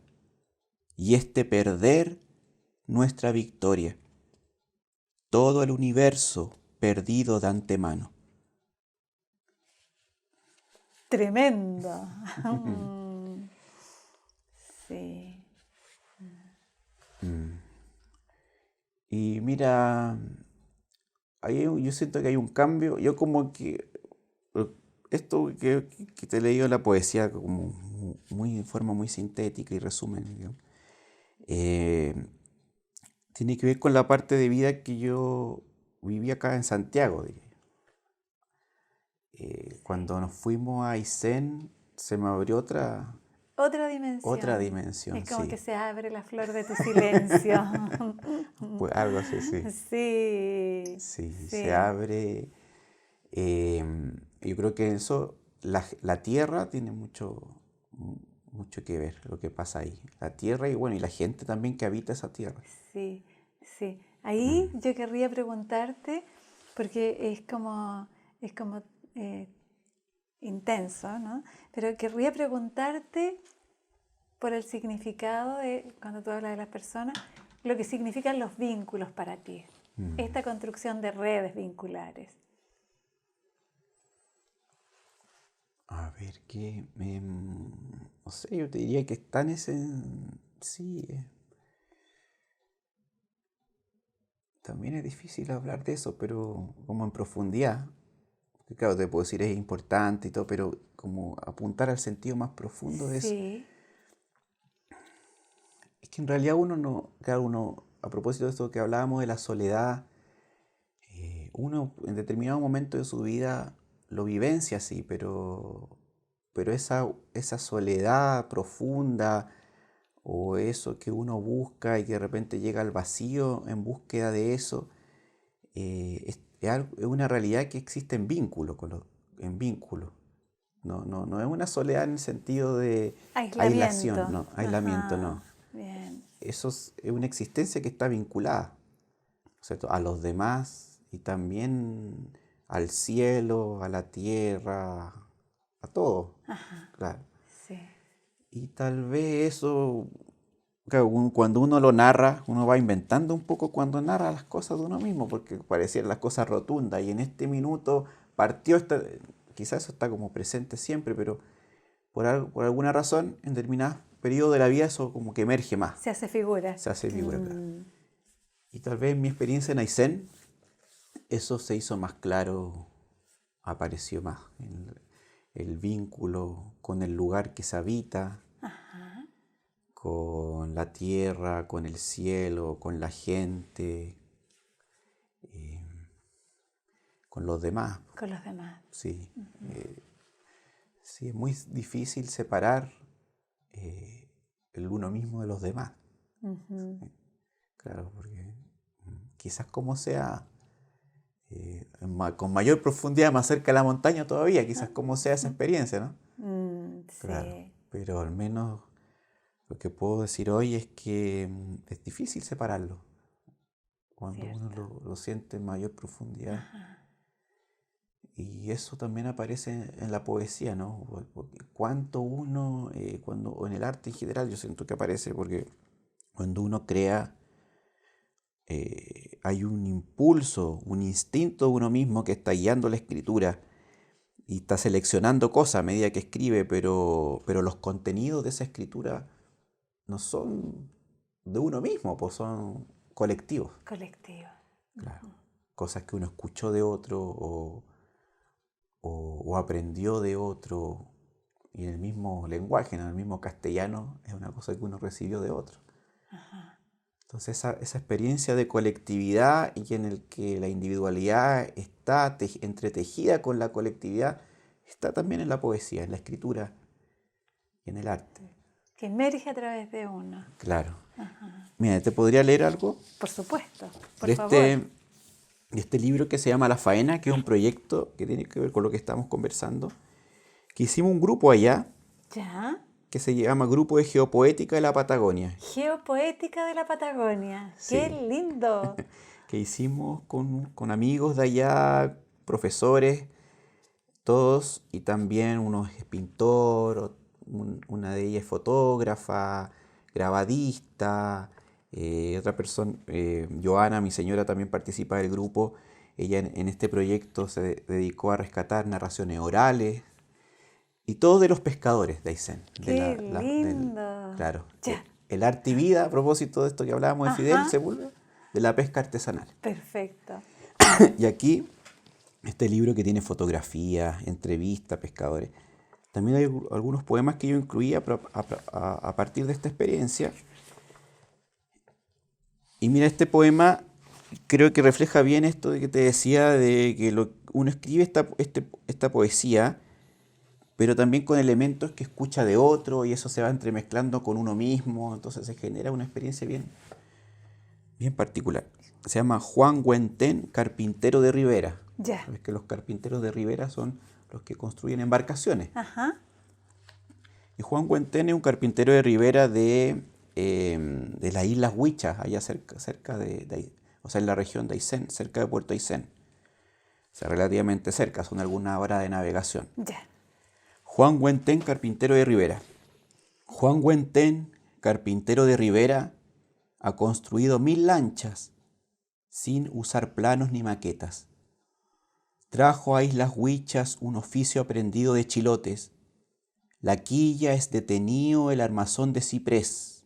S2: y este perder nuestra victoria. Todo el universo perdido de antemano.
S1: Tremendo. Mm, sí.
S2: Y mira, yo siento que hay un cambio. Yo como que esto que te he leído en la poesía como muy, de forma muy sintética y resumen, digamos, tiene que ver con la parte de vida que yo viví acá en Santiago, diría. Cuando nos fuimos a Aysén, se me abrió
S1: Otra dimensión.
S2: dimensión,
S1: Es como
S2: sí.
S1: que se abre la flor de tu silencio.
S2: Pues algo así, sí.
S1: Sí,
S2: Sí,
S1: sí.
S2: se abre. Yo creo que eso, la tierra tiene mucho que ver lo que pasa ahí. La tierra y bueno, y la gente también que habita esa tierra.
S1: Sí, sí. Ahí yo querría preguntarte, porque es como intenso, ¿no? Pero querría preguntarte por el significado de, cuando tú hablas de las personas, lo que significan los vínculos para ti. Esta construcción de redes vinculares.
S2: A ver, no sé, yo te diría que está en ese... Sí, también es difícil hablar de eso, pero como en profundidad. Porque claro, te puedo decir es importante y todo, pero como apuntar al sentido más profundo
S1: Sí.
S2: es que en realidad uno no, claro, a propósito de esto que hablábamos de la soledad, uno en determinado momento de su vida lo vivencia así, pero esa soledad profunda o eso que uno busca y que de repente llega al vacío en búsqueda de eso, es una realidad que existe en vínculo, en vínculo. No es una soledad en el sentido de aislación, no, aislamiento no.
S1: Bien.
S2: Eso es una existencia que está vinculada, ¿cierto? A los demás y también al cielo, a la tierra, a todo.
S1: Ajá.
S2: Claro.
S1: Sí.
S2: Y tal vez eso, claro, cuando uno lo narra, uno va inventando un poco cuando narra las cosas de uno mismo, porque parecieran las cosas rotundas y en este minuto partió quizás eso está como presente siempre, pero por alguna razón, en determinados periodos de la vida eso como que emerge más.
S1: Se hace figura.
S2: Se hace figura, claro. Y tal vez en mi experiencia en Aysén, eso se hizo más claro, apareció más. El vínculo con el lugar que se habita,
S1: Ajá.
S2: con la tierra, con el cielo, con la gente, con los demás.
S1: Con los demás.
S2: Sí. Sí, es muy difícil separar el uno mismo de los demás. Claro, porque quizás como sea, con mayor profundidad, más cerca de la montaña todavía, quizás como sea esa experiencia, ¿no?
S1: Sí.
S2: Claro, pero al menos lo que puedo decir hoy es que es difícil separarlo cuando
S1: Cierto.
S2: uno lo siente en mayor profundidad. Ajá. Y eso también aparece en la poesía, ¿no? Porque cuánto uno, o en el arte en general, yo siento que aparece porque cuando uno crea, hay un impulso, un instinto de uno mismo que está guiando la escritura y está seleccionando cosas a medida que escribe, pero los contenidos de esa escritura no son de uno mismo, pues son colectivos.
S1: Colectivos.
S2: Claro. Cosas que uno escuchó de otro o aprendió de otro, y en el mismo lenguaje, en el mismo castellano, es una cosa que uno recibió de otro. Ajá. Entonces esa experiencia de colectividad y en el que la individualidad está entretejida con la colectividad, está también en la poesía, en la escritura y en el arte.
S1: Que emerge a través de uno.
S2: Claro.
S1: Ajá.
S2: Mira, ¿te podría leer algo?
S1: Por supuesto, por favor.
S2: De este libro que se llama La Faena, que es un proyecto que tiene que ver con lo que estamos conversando, que hicimos un grupo allá,
S1: ¿Ya?
S2: Que se llama Grupo de Geopoética de la Patagonia.
S1: Geopoética de la Patagonia,
S2: sí.
S1: ¡Qué lindo!
S2: Que hicimos con amigos de allá, profesores, todos, y también uno es pintor, una de ellas es fotógrafa, grabadista, otra persona, Joana, mi señora, también participa del grupo. Ella en este proyecto se dedicó a rescatar narraciones orales, y todos de los pescadores de Aysén.
S1: ¡Qué lindo!
S2: Claro.
S1: Ya.
S2: El arte y vida, a propósito de esto que hablábamos de Fidel Sepúlveda, de la pesca artesanal.
S1: Perfecto.
S2: Y aquí, este libro que tiene fotografías, entrevistas, pescadores. También hay algunos poemas que yo incluía a partir de esta experiencia. Y mira, este poema creo que refleja bien esto de que te decía, de que uno escribe esta poesía, pero también con elementos que escucha de otro y eso se va entremezclando con uno mismo, entonces se genera una experiencia bien, bien particular. Se llama Juan Güentén, carpintero de Ribera.
S1: Ya.
S2: Sabes que los carpinteros de Ribera son los que construyen embarcaciones.
S1: Ajá.
S2: Y Juan Güentén es un carpintero de Ribera de las Islas Huichas, allá cerca o sea, en la región de Aysén, cerca de Puerto Aysén. O sea, relativamente cerca, son algunas horas de navegación.
S1: Ya.
S2: Juan Güentén, carpintero de Ribera. Juan Güentén, carpintero de Ribera, ha construido 1000 lanchas sin usar planos ni maquetas. Trajo a Islas Huichas un oficio aprendido de chilotes. La quilla es de tenío el armazón de ciprés.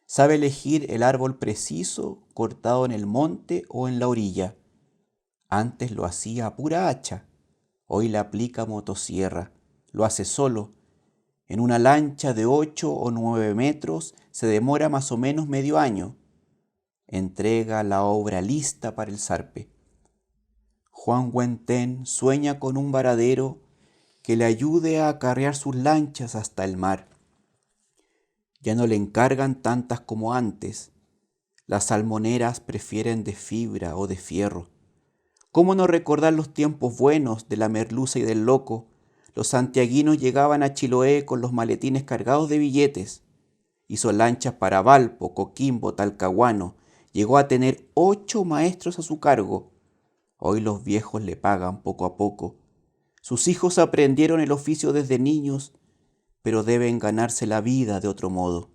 S2: Sabe elegir el árbol preciso cortado en el monte o en la orilla. Antes lo hacía a pura hacha, hoy le aplica motosierra. Lo hace solo. En una lancha de 8 o 9 metros se demora más o menos medio año. Entrega la obra lista para el zarpe. Juan Güentén sueña con un varadero que le ayude a acarrear sus lanchas hasta el mar. Ya no le encargan tantas como antes. Las salmoneras prefieren de fibra o de fierro. ¿Cómo no recordar los tiempos buenos de la merluza y del loco? Los santiaguinos llegaban a Chiloé con los maletines cargados de billetes. Hizo lanchas para Valpo, Coquimbo, Talcahuano. Llegó a tener 8 maestros a su cargo. Hoy los viejos le pagan poco a poco. Sus hijos aprendieron el oficio desde niños, pero deben ganarse la vida de otro modo.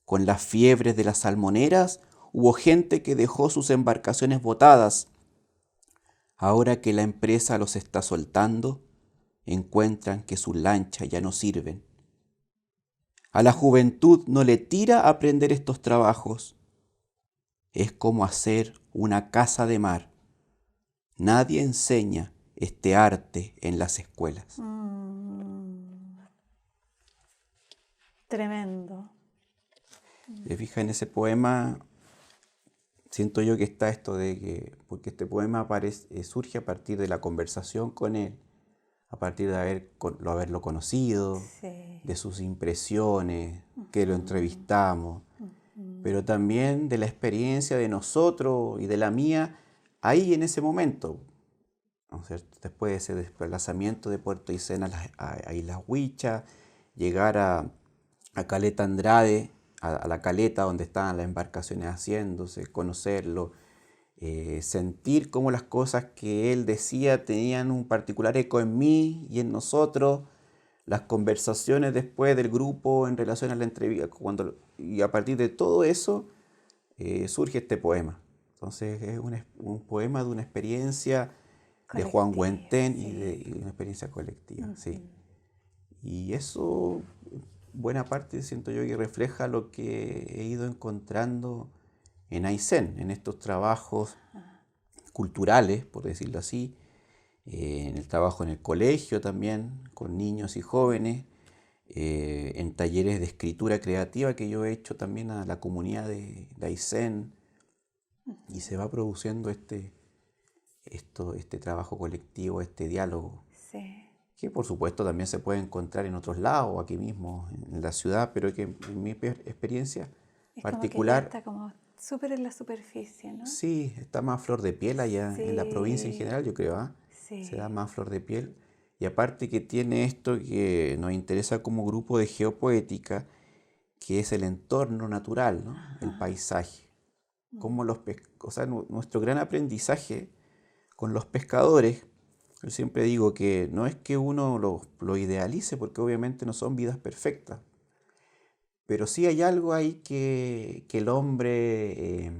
S2: Con las fiebres de las salmoneras hubo gente que dejó sus embarcaciones botadas. Ahora que la empresa los está soltando, encuentran que sus lanchas ya no sirven. A la juventud no le tira aprender estos trabajos. Es como hacer una casa de mar. Nadie enseña este arte en las escuelas.
S1: Tremendo.
S2: ¿Te fijas en ese poema? Siento yo que está esto de que, porque este poema surge a partir de la conversación con él, a partir de haberlo conocido,
S1: Sí.
S2: de sus impresiones, que lo entrevistamos, pero también de la experiencia de nosotros y de la mía ahí en ese momento, ¿no es cierto? Después de ese desplazamiento de Puerto Aysén a Islas Huichas, llegar a Caleta Andrade, a la caleta donde estaban las embarcaciones haciéndose, conocerlo, sentir cómo las cosas que él decía tenían un particular eco en mí y en nosotros, las conversaciones después del grupo en relación a la entrevista, y a partir de todo eso surge este poema. Entonces es un poema de una experiencia de Juan Güentén
S1: sí.
S2: y una experiencia colectiva, sí. Y eso, buena parte, siento yo, que refleja lo que he ido encontrando en Aysén, en estos trabajos culturales, por decirlo así, en el trabajo en el colegio también, con niños y jóvenes, en talleres de escritura creativa que yo he hecho también a la comunidad de Aysén, y se va produciendo este trabajo colectivo, este diálogo,
S1: Sí.
S2: que por supuesto también se puede encontrar en otros lados, aquí mismo, en la ciudad, pero que en mi experiencia particular...
S1: Como que ya está como súper en la superficie, ¿no?
S2: Sí, está más a flor de piel allá en la provincia en general, yo creo, ¿ah?
S1: Sí.
S2: Se da más a flor de piel. Y aparte que tiene esto que nos interesa como grupo de geopoética, que es el entorno natural, ¿no? El paisaje. Como o sea, nuestro gran aprendizaje con los pescadores, yo siempre digo que no es que uno lo idealice, porque obviamente no son vidas perfectas, pero sí hay algo ahí que el hombre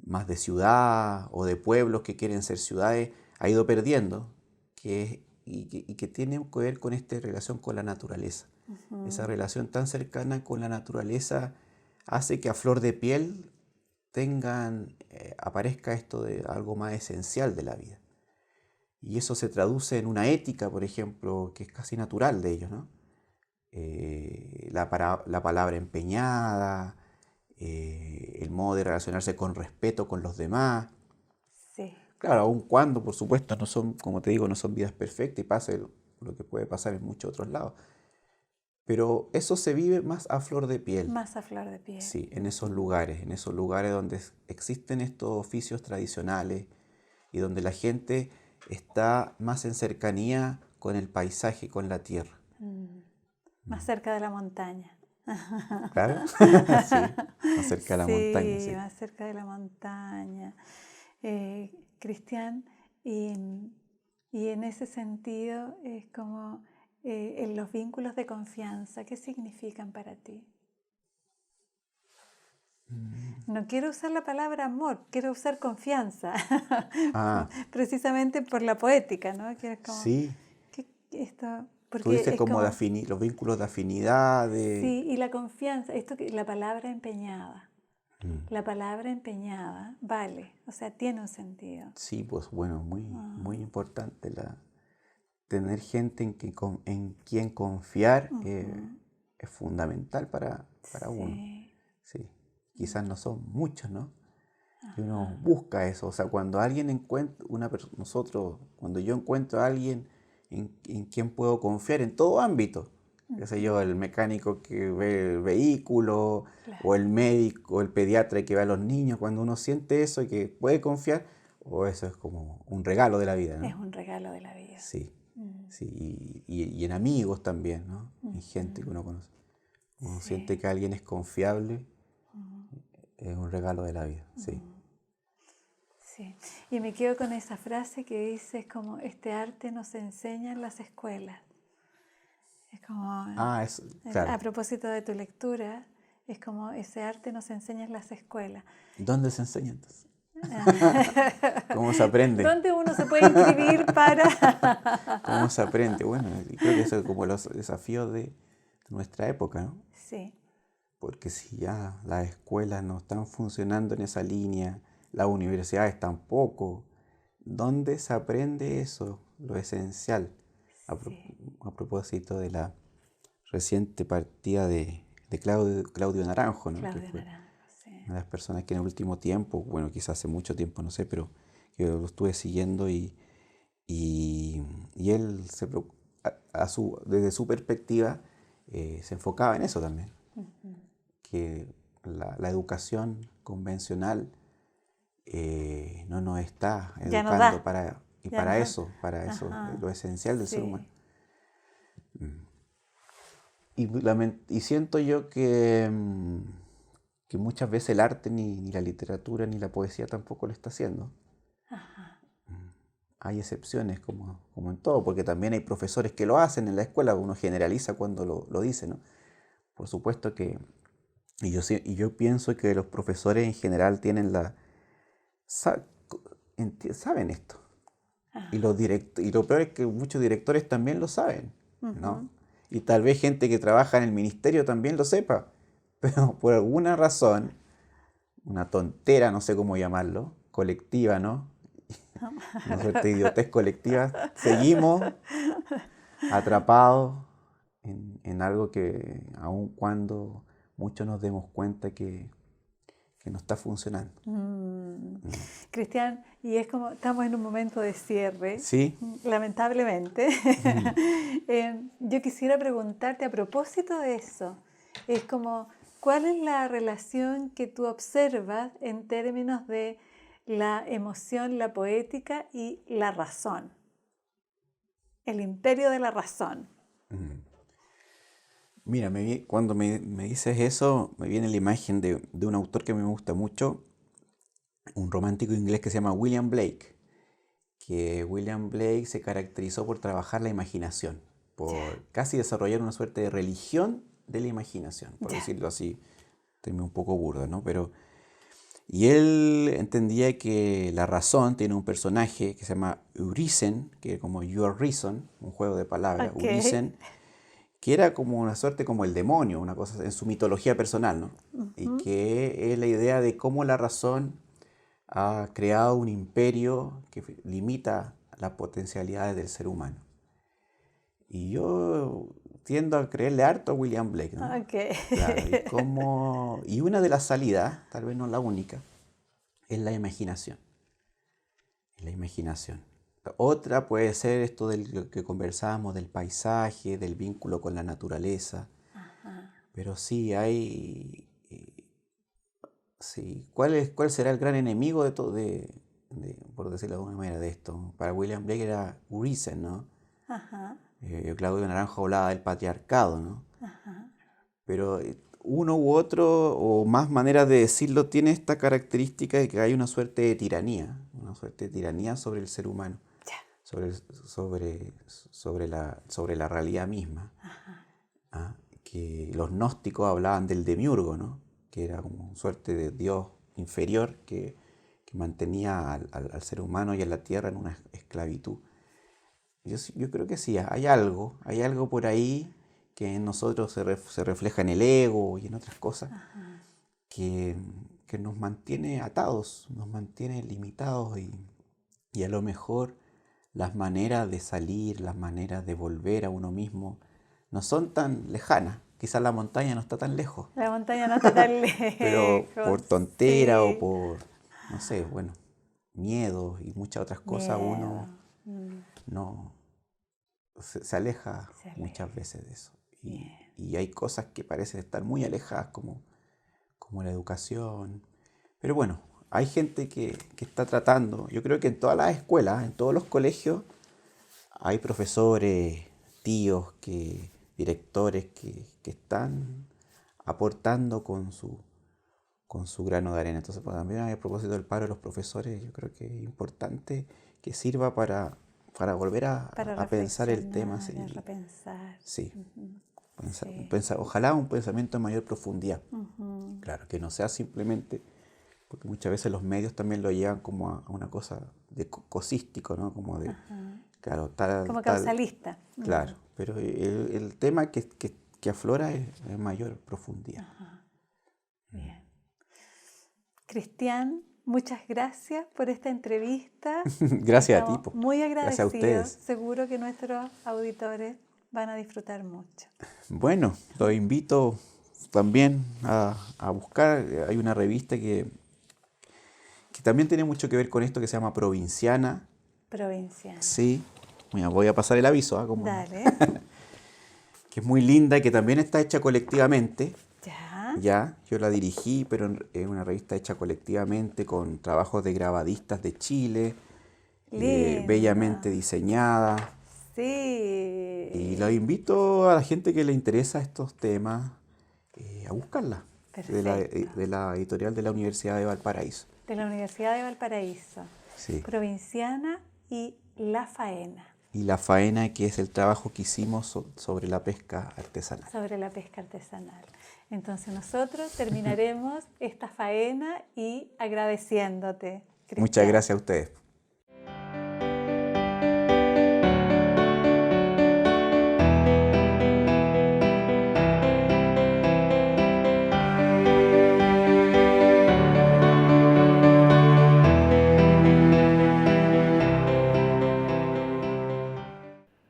S2: más de ciudad o de pueblos que quieren ser ciudades ha ido perdiendo, y que tiene que ver con esta relación con la naturaleza. Esa relación tan cercana con la naturaleza hace que a flor de piel aparezca esto de algo más esencial de la vida. Y eso se traduce en una ética, por ejemplo, que es casi natural de ellos, ¿no? La palabra empeñada, el modo de relacionarse con respeto con los demás.
S1: Sí.
S2: Claro, aun cuando, por supuesto, no son, como te digo, no son vidas perfectas y pase lo que puede pasar en muchos otros lados. Pero eso se vive más a flor de piel.
S1: Más a flor de piel.
S2: Sí, en esos lugares donde existen estos oficios tradicionales y donde la gente está más en cercanía con el paisaje, con la tierra.
S1: Más cerca de la montaña.
S2: Claro, sí, más cerca de la montaña.
S1: Sí,
S2: Sí,
S1: más cerca de la montaña. Cristian, y en ese sentido es como en los vínculos de confianza, ¿qué significan para ti? No quiero usar la palabra amor, quiero usar confianza, precisamente por la poética, ¿no? Que es como,
S2: sí. Tú
S1: porque
S2: dices
S1: es
S2: como
S1: como,
S2: los vínculos de afinidad,
S1: sí, y la confianza, la palabra empeñada. La palabra empeñada vale, o sea, tiene un sentido.
S2: Sí, pues bueno, muy importante tener gente en quien confiar es fundamental para uno. Sí, quizás no son muchos, ¿no? Y uno busca eso, o sea, cuando alguien encuentra, cuando yo encuentro a alguien en quien puedo confiar en todo ámbito, qué sé yo, el mecánico que ve el vehículo,
S1: Claro.
S2: o el médico, o el pediatra que ve a los niños, cuando uno siente eso y que puede confiar, o eso es como un regalo de la vida, ¿no?
S1: Es un regalo de la vida.
S2: Sí, sí, y en amigos también, ¿no? En gente que uno conoce. Uno siente que alguien es confiable, es un regalo de la vida, sí.
S1: Sí, y me quedo con esa frase que dice, es como, este arte nos enseña en las escuelas. Es como,
S2: claro.
S1: a propósito de tu lectura, es como ese arte nos enseña en las escuelas.
S2: ¿Dónde se enseña entonces? ¿Cómo se aprende?
S1: ¿Dónde uno se puede inscribir para...?
S2: ¿Cómo se aprende? Bueno, creo que eso es como los desafíos de nuestra época, ¿no?
S1: Sí.
S2: Porque si ya las escuelas no están funcionando en esa línea, las universidades tampoco, ¿dónde se aprende eso? Lo esencial. A propósito de la reciente partida de Claudio Naranjo, ¿no?
S1: Claudio
S2: Que fue
S1: Naranjo, sí.
S2: una de las personas que en el último tiempo, bueno, quizás hace mucho tiempo, no sé, pero que lo estuve siguiendo y él desde su perspectiva se enfocaba en eso también, que la educación convencional no nos está
S1: Ya no
S2: educando
S1: da.
S2: para eso,
S1: Ajá.
S2: lo esencial del ser
S1: Sí.
S2: humano. Y siento yo que muchas veces el arte, ni la literatura, ni la poesía tampoco lo está haciendo.
S1: Ajá.
S2: Hay excepciones como en todo, porque también hay profesores que lo hacen en la escuela, uno generaliza cuando lo dice, ¿no? Por supuesto que, yo pienso que los profesores en general saben esto. Y lo peor es que muchos directores también lo saben, ¿no? Y tal vez gente que trabaja en el ministerio también lo sepa, pero por alguna razón, una tontera, no sé cómo llamarlo, colectiva, ¿no? Una suerte de idiotez colectiva, seguimos atrapados en algo que aun cuando muchos nos demos cuenta que no está funcionando.
S1: Cristian, y es como, estamos en un momento de cierre,
S2: Sí.
S1: lamentablemente. Yo quisiera preguntarte a propósito de eso, es como, ¿cuál es la relación que tú observas en términos de la emoción, la poética y la razón? El imperio de la razón.
S2: Mira, cuando me dices eso, me viene la imagen de un autor que a mí me gusta mucho, un romántico inglés que se llama William Blake, que William Blake se caracterizó por trabajar la imaginación, por casi desarrollar una suerte de religión de la imaginación, por decirlo así, término un poco burdo, ¿no? Y él entendía que la razón tiene un personaje que se llama Urizen, que es como Your Reason, un juego de palabras,
S1: Ok.
S2: Urizen, que era como una suerte como el demonio, una cosa en su mitología personal, ¿no? Y que es la idea de cómo la razón ha creado un imperio que limita las potencialidades del ser humano. Y yo tiendo a creerle harto a William Blake, ¿no?
S1: Okay.
S2: Claro, y una de las salidas, tal vez no la única, es la imaginación. La imaginación. Otra puede ser esto de lo que conversábamos del paisaje, del vínculo con la naturaleza.
S1: Ajá.
S2: Pero sí hay... sí. ¿Cuál será el gran enemigo de todo, por decirlo de alguna manera, de esto? Para William Blake era reason, ¿no?
S1: Ajá.
S2: Claudio Naranjo hablaba del patriarcado, ¿no?
S1: Ajá.
S2: Pero uno u otro, o más maneras de decirlo, tiene esta característica de que hay una suerte de tiranía sobre el ser humano, sobre la realidad misma. ¿Ah? Que los gnósticos hablaban del demiurgo, ¿no? Que era como una suerte de Dios inferior que mantenía al ser humano y a la tierra en una esclavitud. Yo creo que sí, hay algo por ahí que en nosotros se refleja en el ego y en otras cosas que nos mantiene atados, nos mantiene limitados y a lo mejor las maneras de salir, las maneras de volver a uno mismo no son tan lejanas. Quizás la montaña no está tan lejos.
S1: La montaña no está tan lejos.
S2: Pero por tontera
S1: sí.
S2: o por, no sé, bueno, miedos y muchas otras cosas uno no se aleja muchas veces de eso. Y hay cosas que parecen estar muy alejadas como la educación. Pero bueno, hay gente que está tratando. Yo creo que en todas las escuelas, en todos los colegios, hay profesores, tíos, directores que están aportando con su grano de arena. Entonces, pues, también a propósito del paro de los profesores, yo creo que es importante que sirva para volver a pensar el tema. Sí.
S1: A repensar.
S2: Sí. Ojalá un pensamiento de mayor profundidad. Claro, que no sea simplemente, porque muchas veces los medios también lo llevan como a una cosa de cosístico, ¿no? Como de, claro,
S1: como causalista.
S2: Claro, pero el tema que aflora es mayor profundidad.
S1: Bien. Cristian, muchas gracias por esta entrevista.
S2: Gracias a ti.
S1: Muy agradecidos.
S2: Gracias a ustedes.
S1: Seguro que nuestros auditores van a disfrutar mucho.
S2: Bueno, los invito también a buscar. Hay una revista que también tiene mucho que ver con esto, que se llama Provinciana.
S1: Provinciana.
S2: Sí. Mira, voy a pasar el aviso.
S1: Dale.
S2: Que es muy linda y que también está hecha colectivamente.
S1: Ya,
S2: yo la dirigí, pero es una revista hecha colectivamente con trabajos de grabadistas de Chile, bellamente diseñada.
S1: Sí.
S2: Y los invito a la gente que le interesa estos temas a buscarla. De la editorial de la Universidad de Valparaíso.
S1: De la Universidad de Valparaíso.
S2: Sí.
S1: Provinciana y La Faena.
S2: Y La Faena, que es el trabajo que hicimos sobre la pesca artesanal.
S1: Sobre la pesca artesanal. Entonces nosotros terminaremos esta faena y agradeciéndote, Cristian.
S2: Muchas gracias a ustedes.